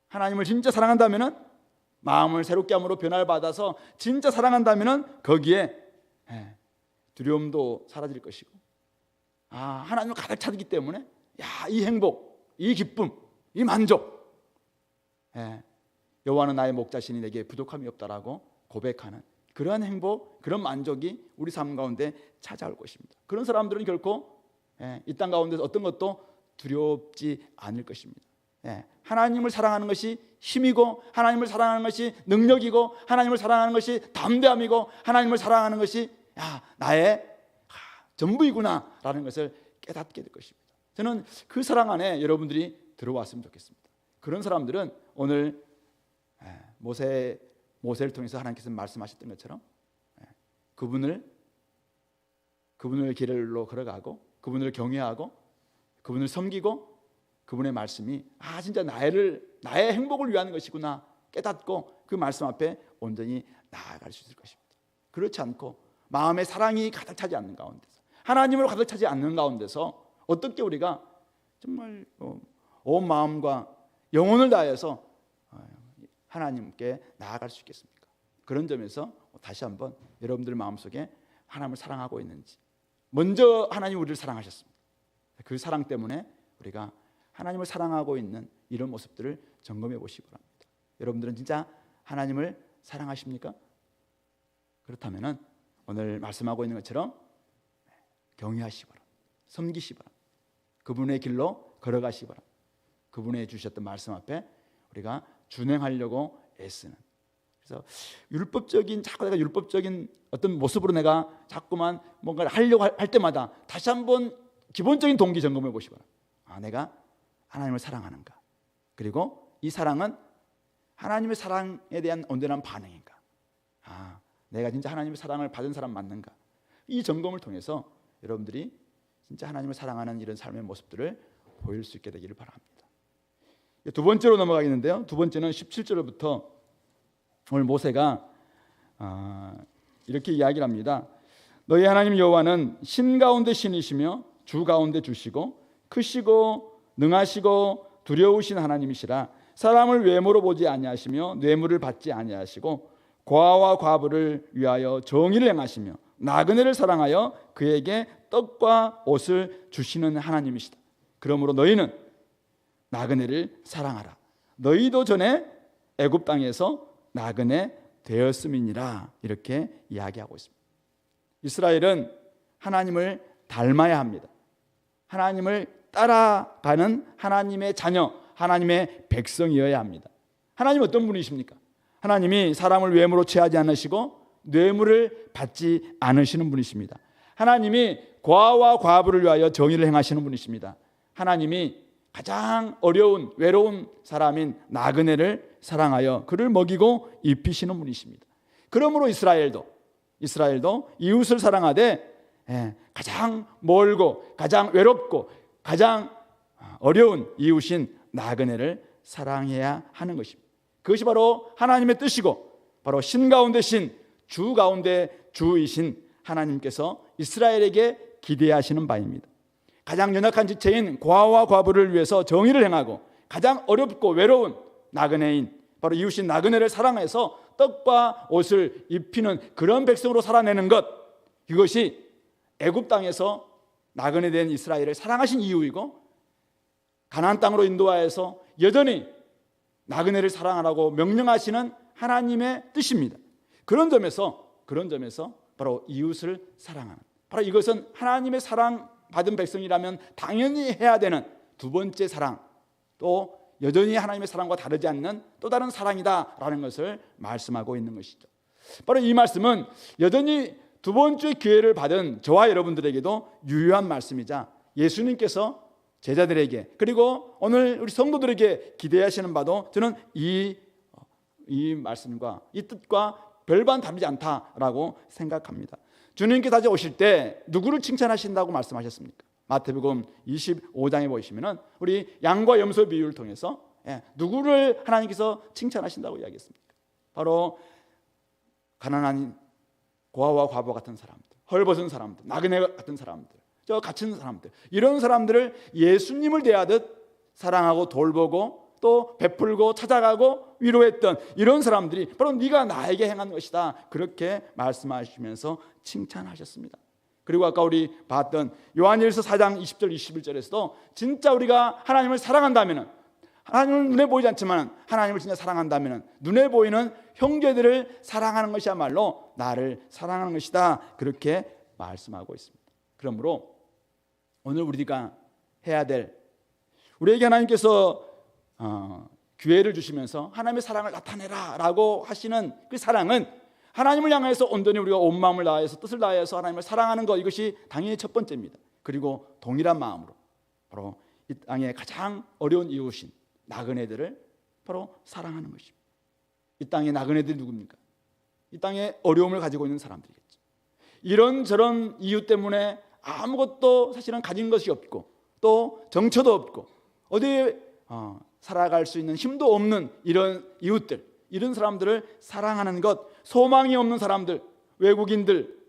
하나님을 진짜 사랑한다면 마음을 새롭게 함으로 변화를 받아서 진짜 사랑한다면 거기에 두려움도 사라질 것이고 하나님을 가득 차기 때문에 이 행복, 이 기쁨, 이 만족 여호와는 나의 목자시니 내게 부족함이 없다라고 고백하는 그러한 행복, 그런 만족이 우리 삶 가운데 찾아올 것입니다. 그런 사람들은 결코 이 땅 가운데서 어떤 것도 두렵지 않을 것입니다. 하나님을 사랑하는 것이 힘이고 하나님을 사랑하는 것이 능력이고 하나님을 사랑하는 것이 담대함이고 하나님을 사랑하는 것이 나의 전부이구나 라는 것을 깨닫게 될 것입니다. 저는 그 사랑 안에 여러분들이 들어왔으면 좋겠습니다. 그런 사람들은 오늘 모세를 통해서 하나님께서 말씀하셨던 것처럼 그분을 길로 걸어가고 그분을 경외하고 그분을 섬기고 그분의 말씀이 진짜 나의 행복을 위한 것이구나 깨닫고 그 말씀 앞에 온전히 나아갈 수 있을 것입니다. 그렇지 않고 마음에 사랑이 가득 차지 않는 가운데서 하나님으로 가득 차지 않는 가운데서 어떻게 우리가 정말 온 마음과 영혼을 다해서 하나님께 나아갈 수 있겠습니까? 그런 점에서 다시 한번 여러분들 마음속에 하나님을 사랑하고 있는지 먼저 하나님 우리를 사랑하셨습니다. 그 사랑 때문에 우리가 하나님을 사랑하고 있는 이런 모습들을 점검해 보시기 바랍니다. 여러분들은 진짜 하나님을 사랑하십니까? 그렇다면 오늘 말씀하고 있는 것처럼 경외하시기 바랍니다. 섬기시기 바랍니다. 그분의 길로 걸어가시기 바랍니다. 그분의 주셨던 말씀 앞에 우리가 준행하려고 애쓰는. 그래서 자꾸 내가 율법적인 어떤 모습으로 내가 자꾸만 뭔가를 하려고 할 때마다 다시 한번 기본적인 동기 점검해 보시기 바랍니다. 내가 하나님을 사랑하는가? 그리고 이 사랑은 하나님의 사랑에 대한 온전한 반응인가? 내가 진짜 하나님의 사랑을 받은 사람 맞는가? 이 점검을 통해서 여러분들이 진짜 하나님을 사랑하는 이런 삶의 모습들을 보일 수 있게 되기를 바랍니다. 두 번째로 넘어가겠는데요. 두 번째는 17절부터 오늘 모세가 이렇게 이야기를 합니다. 너희 하나님 여호와는 신 가운데 신이시며 주 가운데 주시고 크시고 능하시고 두려우신 하나님이시라. 사람을 외모로 보지 아니하시며 뇌물을 받지 아니하시고 고아와 과부를 위하여 정의를 행하시며 나그네를 사랑하여 그에게 떡과 옷을 주시는 하나님이시다. 그러므로 너희는 나그네를 사랑하라. 너희도 전에 애굽 땅에서 나그네 되었음이니라. 이렇게 이야기하고 있습니다. 이스라엘은 하나님을 닮아야 합니다. 하나님을 따라가는 하나님의 자녀, 하나님의 백성이어야 합니다. 하나님 어떤 분이십니까? 하나님이 사람을 외모로 취하지 않으시고 뇌물을 받지 않으시는 분이십니다. 하나님이 고아와 과부를 위하여 정의를 행하시는 분이십니다. 하나님이 가장 어려운 외로운 사람인 나그네를 사랑하여 그를 먹이고 입히시는 분이십니다. 그러므로 이스라엘도 이웃을 사랑하되 가장 멀고 가장 외롭고 가장 어려운 이웃인 나그네를 사랑해야 하는 것입니다. 그것이 바로 하나님의 뜻이고 바로 신 가운데 신, 주 가운데 주이신 하나님께서 이스라엘에게 기대하시는 바입니다. 가장 연약한 지체인 고아와 과부를 위해서 정의를 행하고 가장 어렵고 외로운 나그네인 바로 이웃인 나그네를 사랑해서 떡과 옷을 입히는 그런 백성으로 살아내는 것, 이것이 애굽 땅에서 나그네 된 이스라엘을 사랑하신 이유이고, 가나안 땅으로 인도하여서 여전히 나그네를 사랑하라고 명령하시는 하나님의 뜻입니다. 그런 점에서 바로 이웃을 사랑하는, 바로 이것은 하나님의 사랑받은 백성이라면 당연히 해야 되는 두 번째 사랑, 또 여전히 하나님의 사랑과 다르지 않는 또 다른 사랑이다라는 것을 말씀하고 있는 것이죠. 바로 이 말씀은 여전히 두 번째 기회를 받은 저와 여러분들에게도 유효한 말씀이자 예수님께서 제자들에게, 그리고 오늘 우리 성도들에게 기대하시는 바도 저는 이 말씀과 이 뜻과 별반 다르지 않다라고 생각합니다. 주님께 다시 오실 때 누구를 칭찬하신다고 말씀하셨습니까? 마태복음 25장에 보시면은 우리 양과 염소 비유를 통해서 누구를 하나님께서 칭찬하신다고 이야기했습니까? 바로 가난한 고아와 과부 같은 사람들, 헐벗은 사람들, 나그네 같은 사람들, 저 갇힌 사람들, 이런 사람들을 예수님을 대하듯 사랑하고 돌보고 또 베풀고 찾아가고 위로했던 이런 사람들이 바로 네가 나에게 행한 것이다, 그렇게 말씀하시면서 칭찬하셨습니다. 그리고 아까 우리 봤던 요한일서 4장 20절 21절에서도 진짜 우리가 하나님을 사랑한다면, 하나님은 눈에 보이지 않지만 하나님을 진짜 사랑한다면 눈에 보이는 형제들을 사랑하는 것이야말로 나를 사랑하는 것이다, 그렇게 말씀하고 있습니다. 그러므로 오늘 우리가 해야 될, 우리에게 하나님께서 기회를 주시면서 하나님의 사랑을 나타내라 라고 하시는 그 사랑은 하나님을 향해서 온전히 우리가 온 마음을 다해서 뜻을 다해서 하나님을 사랑하는 것, 이것이 당연히 첫 번째입니다. 그리고 동일한 마음으로 바로 이 땅에 가장 어려운 이웃인 나그네들을 바로 사랑하는 것입니다. 이 땅의 나그네들이 누굽니까? 이 땅에 어려움을 가지고 있는 사람들이겠죠. 이런저런 이유 때문에 아무것도 사실은 가진 것이 없고 또 정처도 없고 어디에 살아갈 수 있는 힘도 없는 이런 이웃들, 이런 사람들을 사랑하는 것, 소망이 없는 사람들, 외국인들,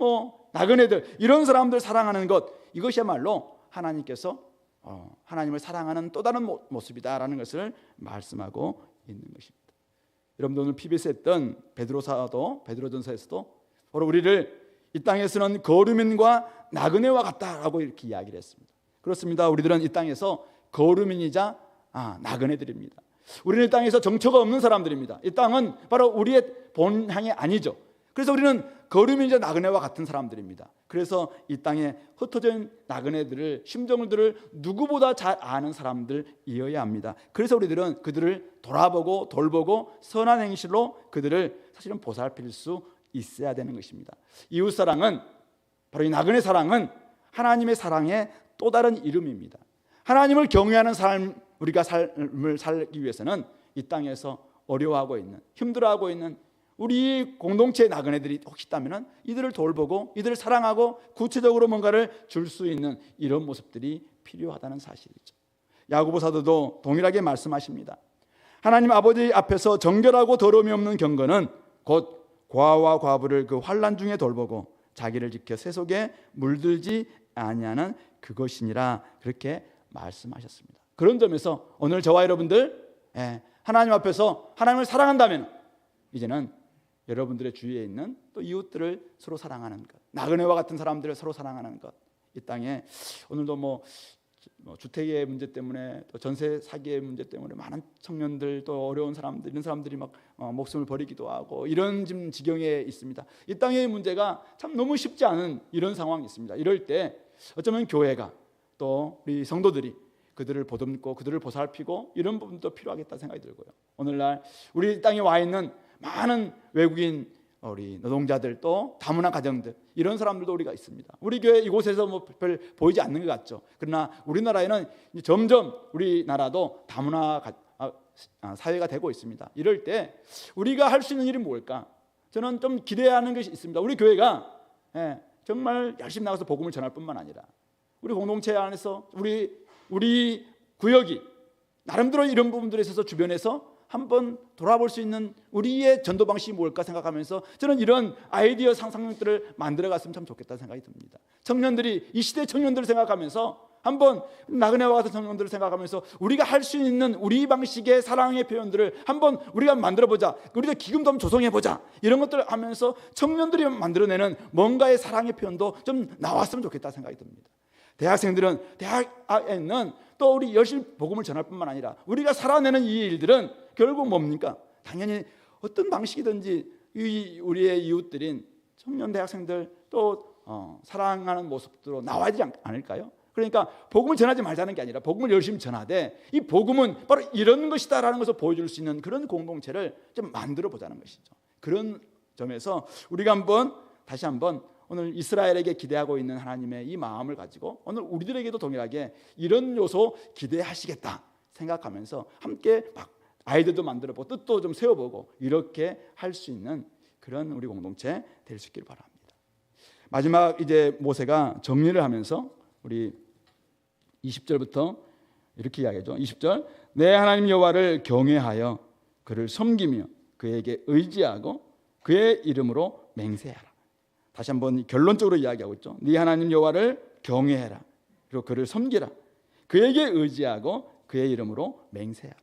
나그네들, 이런 사람들 사랑하는 것, 이것이야말로 하나님께서 하나님을 사랑하는 또 다른 모습이다라는 것을 말씀하고 있는 것입니다. 여러분들 오늘 PBS 했던 베드로전서에서도 바로 우리를 이 땅에서는 거류민과 나그네와 같다라고 이렇게 이야기를 했습니다. 그렇습니다. 우리들은 이 땅에서 거류민이자 나그네들입니다. 우리는 이 땅에서 정처가 없는 사람들입니다. 이 땅은 바로 우리의 본향이 아니죠. 그래서 우리는 거류민이자 나그네와 같은 사람들입니다. 그래서 이 땅에 흩어진 나그네들을, 심정들을 누구보다 잘 아는 사람들이어야 합니다. 그래서 우리들은 그들을 돌아보고 돌보고 선한 행실로 그들을 사실은 보살필 수 있어야 되는 것입니다. 이웃사랑은, 바로 이 나그네 사랑은 하나님의 사랑의 또 다른 이름입니다. 하나님을 경외하는 삶, 우리가 삶을 살기 위해서는 이 땅에서 어려워하고 있는, 힘들어하고 있는 우리 공동체의 나그네들이 혹시 있다면 이들을 돌보고 이들을 사랑하고 구체적으로 뭔가를 줄 수 있는 이런 모습들이 필요하다는 사실이죠. 야고보 사도도 동일하게 말씀하십니다. 하나님 아버지 앞에서 정결하고 더러움이 없는 경건은 곧 고아와 과부를 그 환난 중에 돌보고 자기를 지켜 세속에 물들지 아니하는 그것이니라, 그렇게 말씀하셨습니다. 그런 점에서 오늘 저와 여러분들 하나님 앞에서 하나님을 사랑한다면 이제는 여러분들의 주위에 있는 또 이웃들을 서로 사랑하는 것, 나그네와 같은 사람들을 서로 사랑하는 것, 이 땅에 오늘도 주택의 문제 때문에 또 전세 사기의 문제 때문에 많은 청년들, 또 어려운 사람들, 이런 사람들이 막 목숨을 버리기도 하고 이런 지금 지경에 있습니다. 이 땅의 문제가 참 너무 쉽지 않은 이런 상황이 있습니다. 이럴 때 어쩌면 교회가 또 우리 성도들이 그들을 보듬고 그들을 보살피고 이런 부분도 필요하겠다 생각이 들고요. 오늘날 우리 땅에 와 있는 많은 외국인 우리 노동자들, 또 다문화 가정들, 이런 사람들도 우리가 있습니다. 우리 교회 이곳에서 별 보이지 않는 것 같죠. 그러나 우리나라에는 점점 우리나라도 다문화 사회가 되고 있습니다. 이럴 때 우리가 할 수 있는 일이 뭘까? 저는 좀 기대하는 것이 있습니다. 우리 교회가 정말 열심히 나가서 복음을 전할 뿐만 아니라 우리 공동체 안에서 우리 구역이 나름대로 이런 부분들에 있어서 주변에서 한번 돌아볼 수 있는 우리의 전도 방식이 뭘까 생각하면서 저는 이런 아이디어 상상력들을 만들어 갔으면 참 좋겠다는 생각이 듭니다. 청년들이, 이 시대 청년들을 생각하면서 한번 나그네와 같은 청년들을 생각하면서 우리가 할 수 있는 우리 방식의 사랑의 표현들을 한번 우리가 만들어보자. 우리도 기금도 한번 조성해보자. 이런 것들을 하면서 청년들이 만들어내는 뭔가의 사랑의 표현도 좀 나왔으면 좋겠다 생각이 듭니다. 대학생들은 대학에는 또 우리 열심히 복음을 전할 뿐만 아니라 우리가 살아내는 이 일들은 결국 뭡니까? 당연히 어떤 방식이든지 우리의 이웃들인 청년 대학생들 또 사랑하는 모습으로 나와야 되지 않을까요? 그러니까 복음을 전하지 말자는 게 아니라 복음을 열심히 전하되 이 복음은 바로 이런 것이다라는 것을 보여줄 수 있는 그런 공동체를 좀 만들어 보자는 것이죠. 그런 점에서 우리가 다시 한번 오늘 이스라엘에게 기대하고 있는 하나님의 이 마음을 가지고 오늘 우리들에게도 동일하게 이런 요소 기대하시겠다 생각하면서 함께 아이들도 만들어보고 뜻도 좀 세워보고 이렇게 할 수 있는 그런 우리 공동체 될 수 있기를 바랍니다. 마지막 이제 모세가 정리를 하면서 우리 20절부터 이렇게 이야기하죠. 20절 내 하나님 여호와를 경외하여 그를 섬기며 그에게 의지하고 그의 이름으로 맹세하라. 다시 한번 결론적으로 이야기하고 있죠. 네 하나님 여호와를 경외해라. 그리고 그를 섬기라. 그에게 의지하고 그의 이름으로 맹세하라.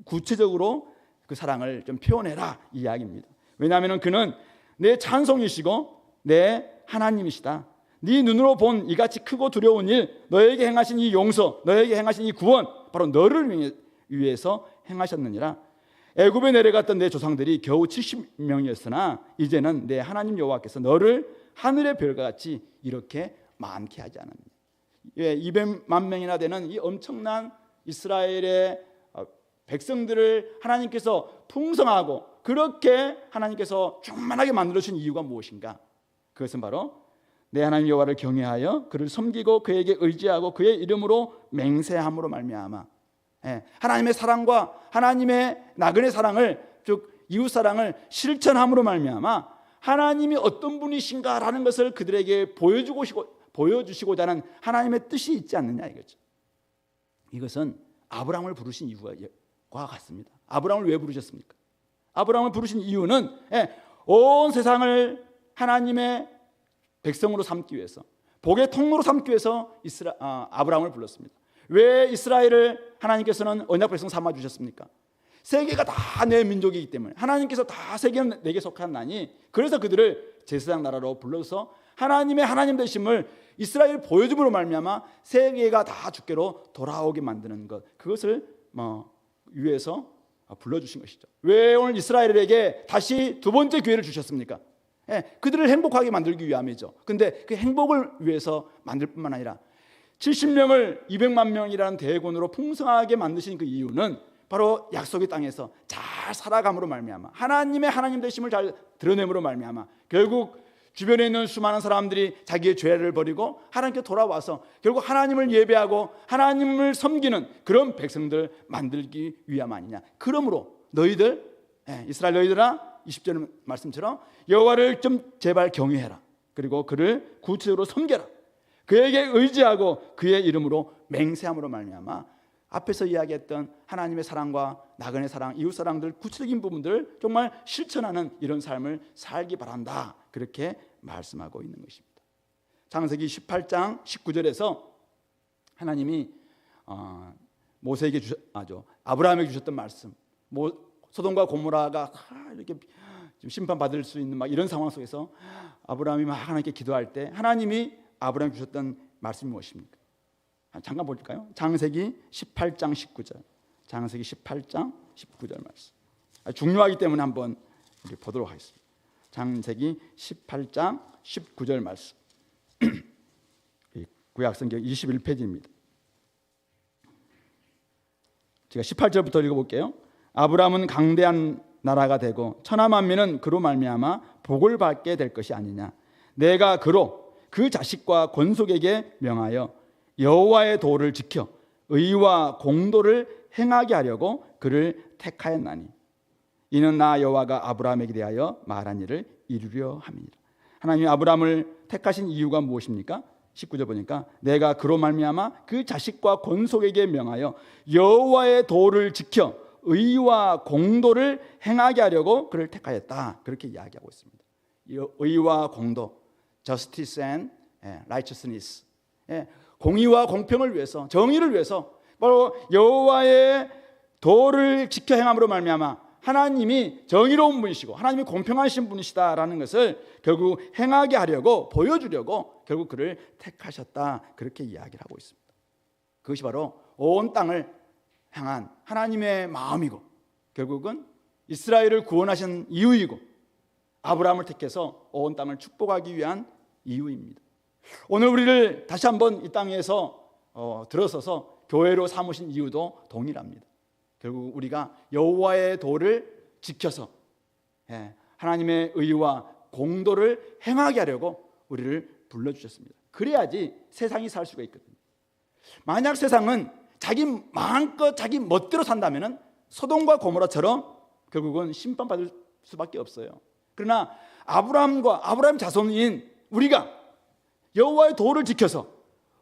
구체적으로 그 사랑을 좀 표현해라 이 이야기입니다. 왜냐하면 그는 내 찬송이시고 내 하나님이시다. 네 눈으로 본 이같이 크고 두려운 일, 너에게 행하신 이 용서, 너에게 행하신 이 구원, 바로 너를 위해서 행하셨느니라. 애굽에 내려갔던 내 조상들이 겨우 70명이었으나 이제는 내 하나님 여호와께서 너를 하늘의 별과 같이 이렇게 많게 하지 않았느냐. 200만 명이나 되는 이 엄청난 이스라엘의 백성들을 하나님께서 풍성하고 그렇게 하나님께서 충만하게 만들어주신 이유가 무엇인가? 그것은 바로 내 하나님 여호와를 경외하여 그를 섬기고 그에게 의지하고 그의 이름으로 맹세함으로 말미암아 하나님의 사랑과 하나님의 나그네 사랑을 즉 이웃 사랑을 실천함으로 말미암아 하나님이 어떤 분이신가라는 것을 그들에게 보여주시고자 하는 하나님의 뜻이 있지 않느냐 이거죠. 이것은 아브라함을 부르신 이유와 같습니다. 아브라함을 왜 부르셨습니까? 아브라함을 부르신 이유는 온 세상을 하나님의 백성으로 삼기 위해서 복의 통로로 삼기 위해서 아브라함을 불렀습니다. 왜 이스라엘을 하나님께서는 언약 백성 삼아주셨습니까? 세계가 다 내 민족이기 때문에 하나님께서 다 세계는 내게 속한 나니 그래서 그들을 제사장 나라로 불러서 하나님의 하나님 되심을 이스라엘 보여줌으로 말미암아 세계가 다 주께로 돌아오게 만드는 것 그것을 위해서 불러주신 것이죠. 왜 오늘 이스라엘에게 다시 두 번째 기회를 주셨습니까? 그들을 행복하게 만들기 위함이죠. 근데 그 행복을 위해서 만들 뿐만 아니라 70명을 200만 명이라는 대군으로 풍성하게 만드신 그 이유는 바로 약속의 땅에서 잘 살아감으로 말미암아 하나님의 하나님 되심을 잘 드러냄으로 말미암아 결국 주변에 있는 수많은 사람들이 자기의 죄를 버리고 하나님께 돌아와서 결국 하나님을 예배하고 하나님을 섬기는 그런 백성들 만들기 위함 아니냐. 그러므로 너희들 이스라엘 너희들아 20절 말씀처럼 여호와를 좀 제발 경외해라. 그리고 그를 구체적으로 섬겨라. 그에게 의지하고 그의 이름으로 맹세함으로 말미암아 앞에서 이야기했던 하나님의 사랑과 나그네 사랑, 이웃 사랑들 구체적인 부분들을 정말 실천하는 이런 삶을 살기 바란다. 그렇게 말씀하고 있는 것입니다. 창세기 18장 19절에서 하나님이 모세에게 아브라함에게 주셨던 말씀, 소돔과 고모라가 이렇게 심판받을 수 있는 이런 상황 속에서 아브라함이 하나님께 기도할 때 하나님이 아브라함에게 주셨던 말씀이 무엇입니까? 잠깐 볼까요? 창세기 18장 19절. 창세기 18장 19절 말씀. 중요하기 때문에 한번 우리 보도록 하겠습니다. 창세기 18장 19절 말씀. 구약성경 21페이지입니다. 제가 18절부터 읽어볼게요. 아브라함은 강대한 나라가 되고 천하 만민은 그로 말미암아 복을 받게 될 것이 아니냐. 내가 그로 그 자식과 권속에게 명하여 여호와의 도를 지켜 의와 공도를 행하게 하려고 그를 택하였나니 이는 나 여호와가 아브라함에게 대하여 말한 일을 이루려 함이니라. 하나님이 아브라함을 택하신 이유가 무엇입니까? 19절 보니까 내가 그로 말미암아 그 자식과 권속에게 명하여 여호와의 도를 지켜 의와 공도를 행하게 하려고 그를 택하였다. 그렇게 이야기하고 있습니다. 의와 공도, justice and righteousness. 공의와 공평을 위해서, 정의를 위해서 바로 여호와의 도를 지켜 행함으로 말미암아 하나님이 정의로운 분이시고 하나님이 공평하신 분이시다라는 것을 결국 행하게 하려고, 보여주려고 결국 그를 택하셨다, 그렇게 이야기를 하고 있습니다. 그것이 바로 온 땅을 향한 하나님의 마음이고 결국은 이스라엘을 구원하신 이유이고 아브라함을 택해서 온 땅을 축복하기 위한 이유입니다. 오늘 우리를 다시 한번 이 땅에서 들어서서 교회로 삼으신 이유도 동일합니다. 결국 우리가 여호와의 도를 지켜서 하나님의 의와 공도를 행하게 하려고 우리를 불러주셨습니다. 그래야지 세상이 살 수가 있거든요. 만약 세상은 자기 마음껏 자기 멋대로 산다면 소돔과 고모라처럼 결국은 심판받을 수밖에 없어요. 그러나 아브라함과 아브라함 자손인 우리가 여호와의 도를 지켜서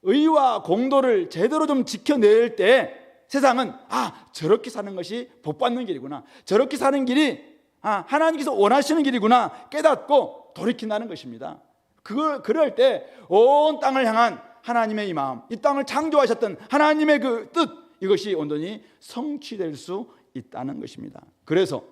의와 공도를 제대로 좀 지켜낼 때 세상은 저렇게 사는 것이 복받는 길이구나, 저렇게 사는 길이 하나님께서 원하시는 길이구나 깨닫고 돌이킨다는 것입니다. 그럴 때 온 땅을 향한 하나님의 이 마음, 이 땅을 창조하셨던 하나님의 그 뜻, 이것이 온전히 성취될 수 있다는 것입니다. 그래서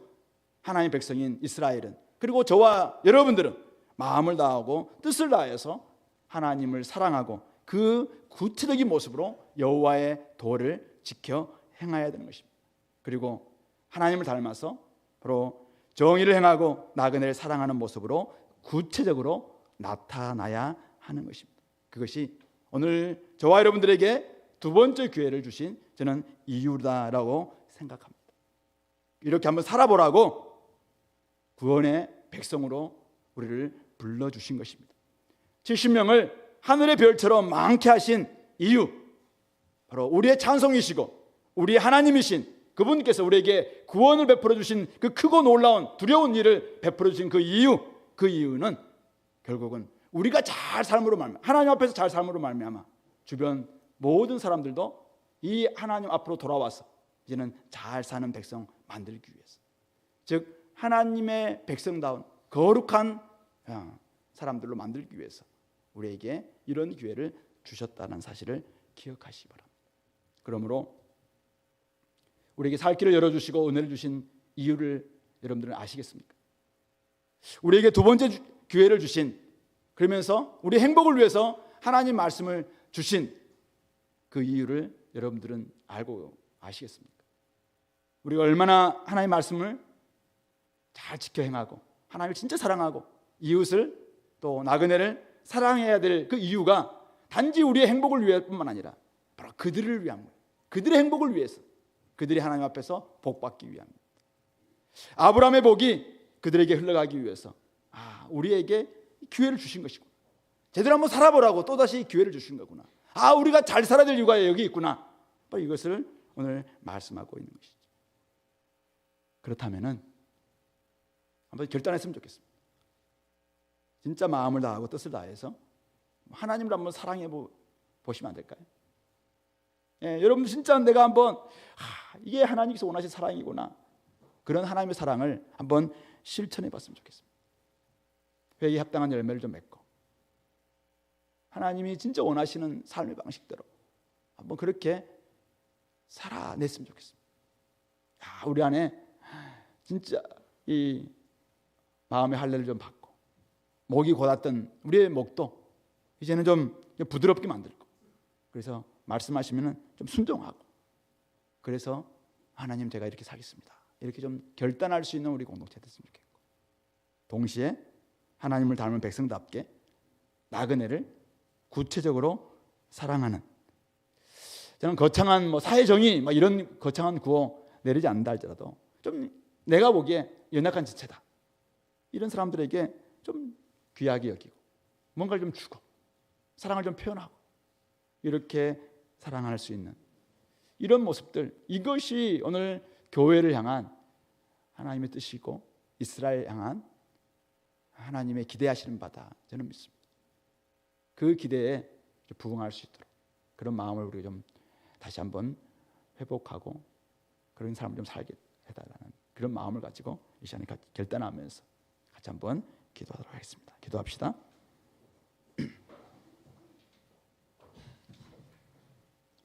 하나님의 백성인 이스라엘은, 그리고 저와 여러분들은 마음을 다하고 뜻을 다해서 하나님을 사랑하고 그 구체적인 모습으로 여호와의 도를 지켜 행해야 되는 것입니다. 그리고 하나님을 닮아서 바로 정의를 행하고 나그네를 사랑하는 모습으로 구체적으로 나타나야 하는 것입니다. 그것이 오늘 저와 여러분들에게 두 번째 기회를 주신 저는 이유다라고 생각합니다. 이렇게 한번 살아보라고 구원의 백성으로 우리를 불러주신 것입니다. 70명을 하늘의 별처럼 많게 하신 이유, 바로 우리의 찬송이시고 우리의 하나님이신 그분께서 우리에게 구원을 베풀어 주신 그 크고 놀라운 두려운 일을 베풀어 주신 그 이유는 결국은 우리가 잘 삶으로 말미암아, 하나님 앞에서 잘 삶으로 말미암아 주변 모든 사람들도 이 하나님 앞으로 돌아와서 이제는 잘 사는 백성 만들기 위해서, 즉 하나님의 백성다운 거룩한 사람들로 만들기 위해서 우리에게 이런 기회를 주셨다는 사실을 기억하시기 바랍니다. 그러므로 우리에게 살 길을 열어주시고 은혜를 주신 이유를 여러분들은 아시겠습니까? 우리에게 두 번째 기회를 주신, 그러면서 우리 행복을 위해서 하나님 말씀을 주신 그 이유를 여러분들은 알고 아시겠습니까? 우리가 얼마나 하나님 말씀을 잘 지켜 행하고 하나님을 진짜 사랑하고 이웃을 또 나그네를 사랑해야 될 그 이유가 단지 우리의 행복을 위해뿐만 아니라 바로 그들을 위한 거예요. 그들의 행복을 위해서, 그들이 하나님 앞에서 복받기 위함입니다. 아브라함의 복이 그들에게 흘러가기 위해서 우리에게 기회를 주신 것이고, 제대로 한번 살아보라고 또다시 기회를 주신 거구나. 우리가 잘 살아야 될 이유가 여기 있구나. 바로 이것을 오늘 말씀하고 있는 것이죠. 그렇다면은 한번 결단했으면 좋겠습니다. 진짜 마음을 다하고 뜻을 다해서 하나님을 한번 사랑해 보시면 안 될까요? 여러분 진짜 내가 한번 이게 하나님께서 원하신 사랑이구나, 그런 하나님의 사랑을 한번 실천해 봤으면 좋겠습니다. 회개에 합당한 열매를 좀 맺고 하나님이 진짜 원하시는 삶의 방식대로 한번 그렇게 살아냈으면 좋겠습니다. 우리 안에 진짜 이 마음의 할례를 좀 받고 목이 곧았던 우리의 목도 이제는 좀 부드럽게 만들고, 그래서 말씀하시면 좀 순종하고, 그래서 하나님 제가 이렇게 살겠습니다, 이렇게 좀 결단할 수 있는 우리 공동체 됐으면 좋겠고, 동시에 하나님을 닮은 백성답게 나그네를 구체적으로 사랑하는, 저는 거창한 사회정의 이런 거창한 구호 내리지 않는다 할지라도 좀 내가 보기에 연약한 지체다, 이런 사람들에게 좀 귀하게 여기고 뭔가를 좀 주고 사랑을 좀 표현하고 이렇게 사랑할 수 있는 이런 모습들, 이것이 오늘 교회를 향한 하나님의 뜻이고 이스라엘 향한 하나님의 기대하시는 바다, 저는 믿습니다. 그 기대에 부응할 수 있도록 그런 마음을 우리가 좀 다시 한번 회복하고 그런 사람을 좀 살게 해달라는 그런 마음을 가지고 이 시간에 결단하면서 같이 한번 기도하도록 하겠습니다. 기도합시다.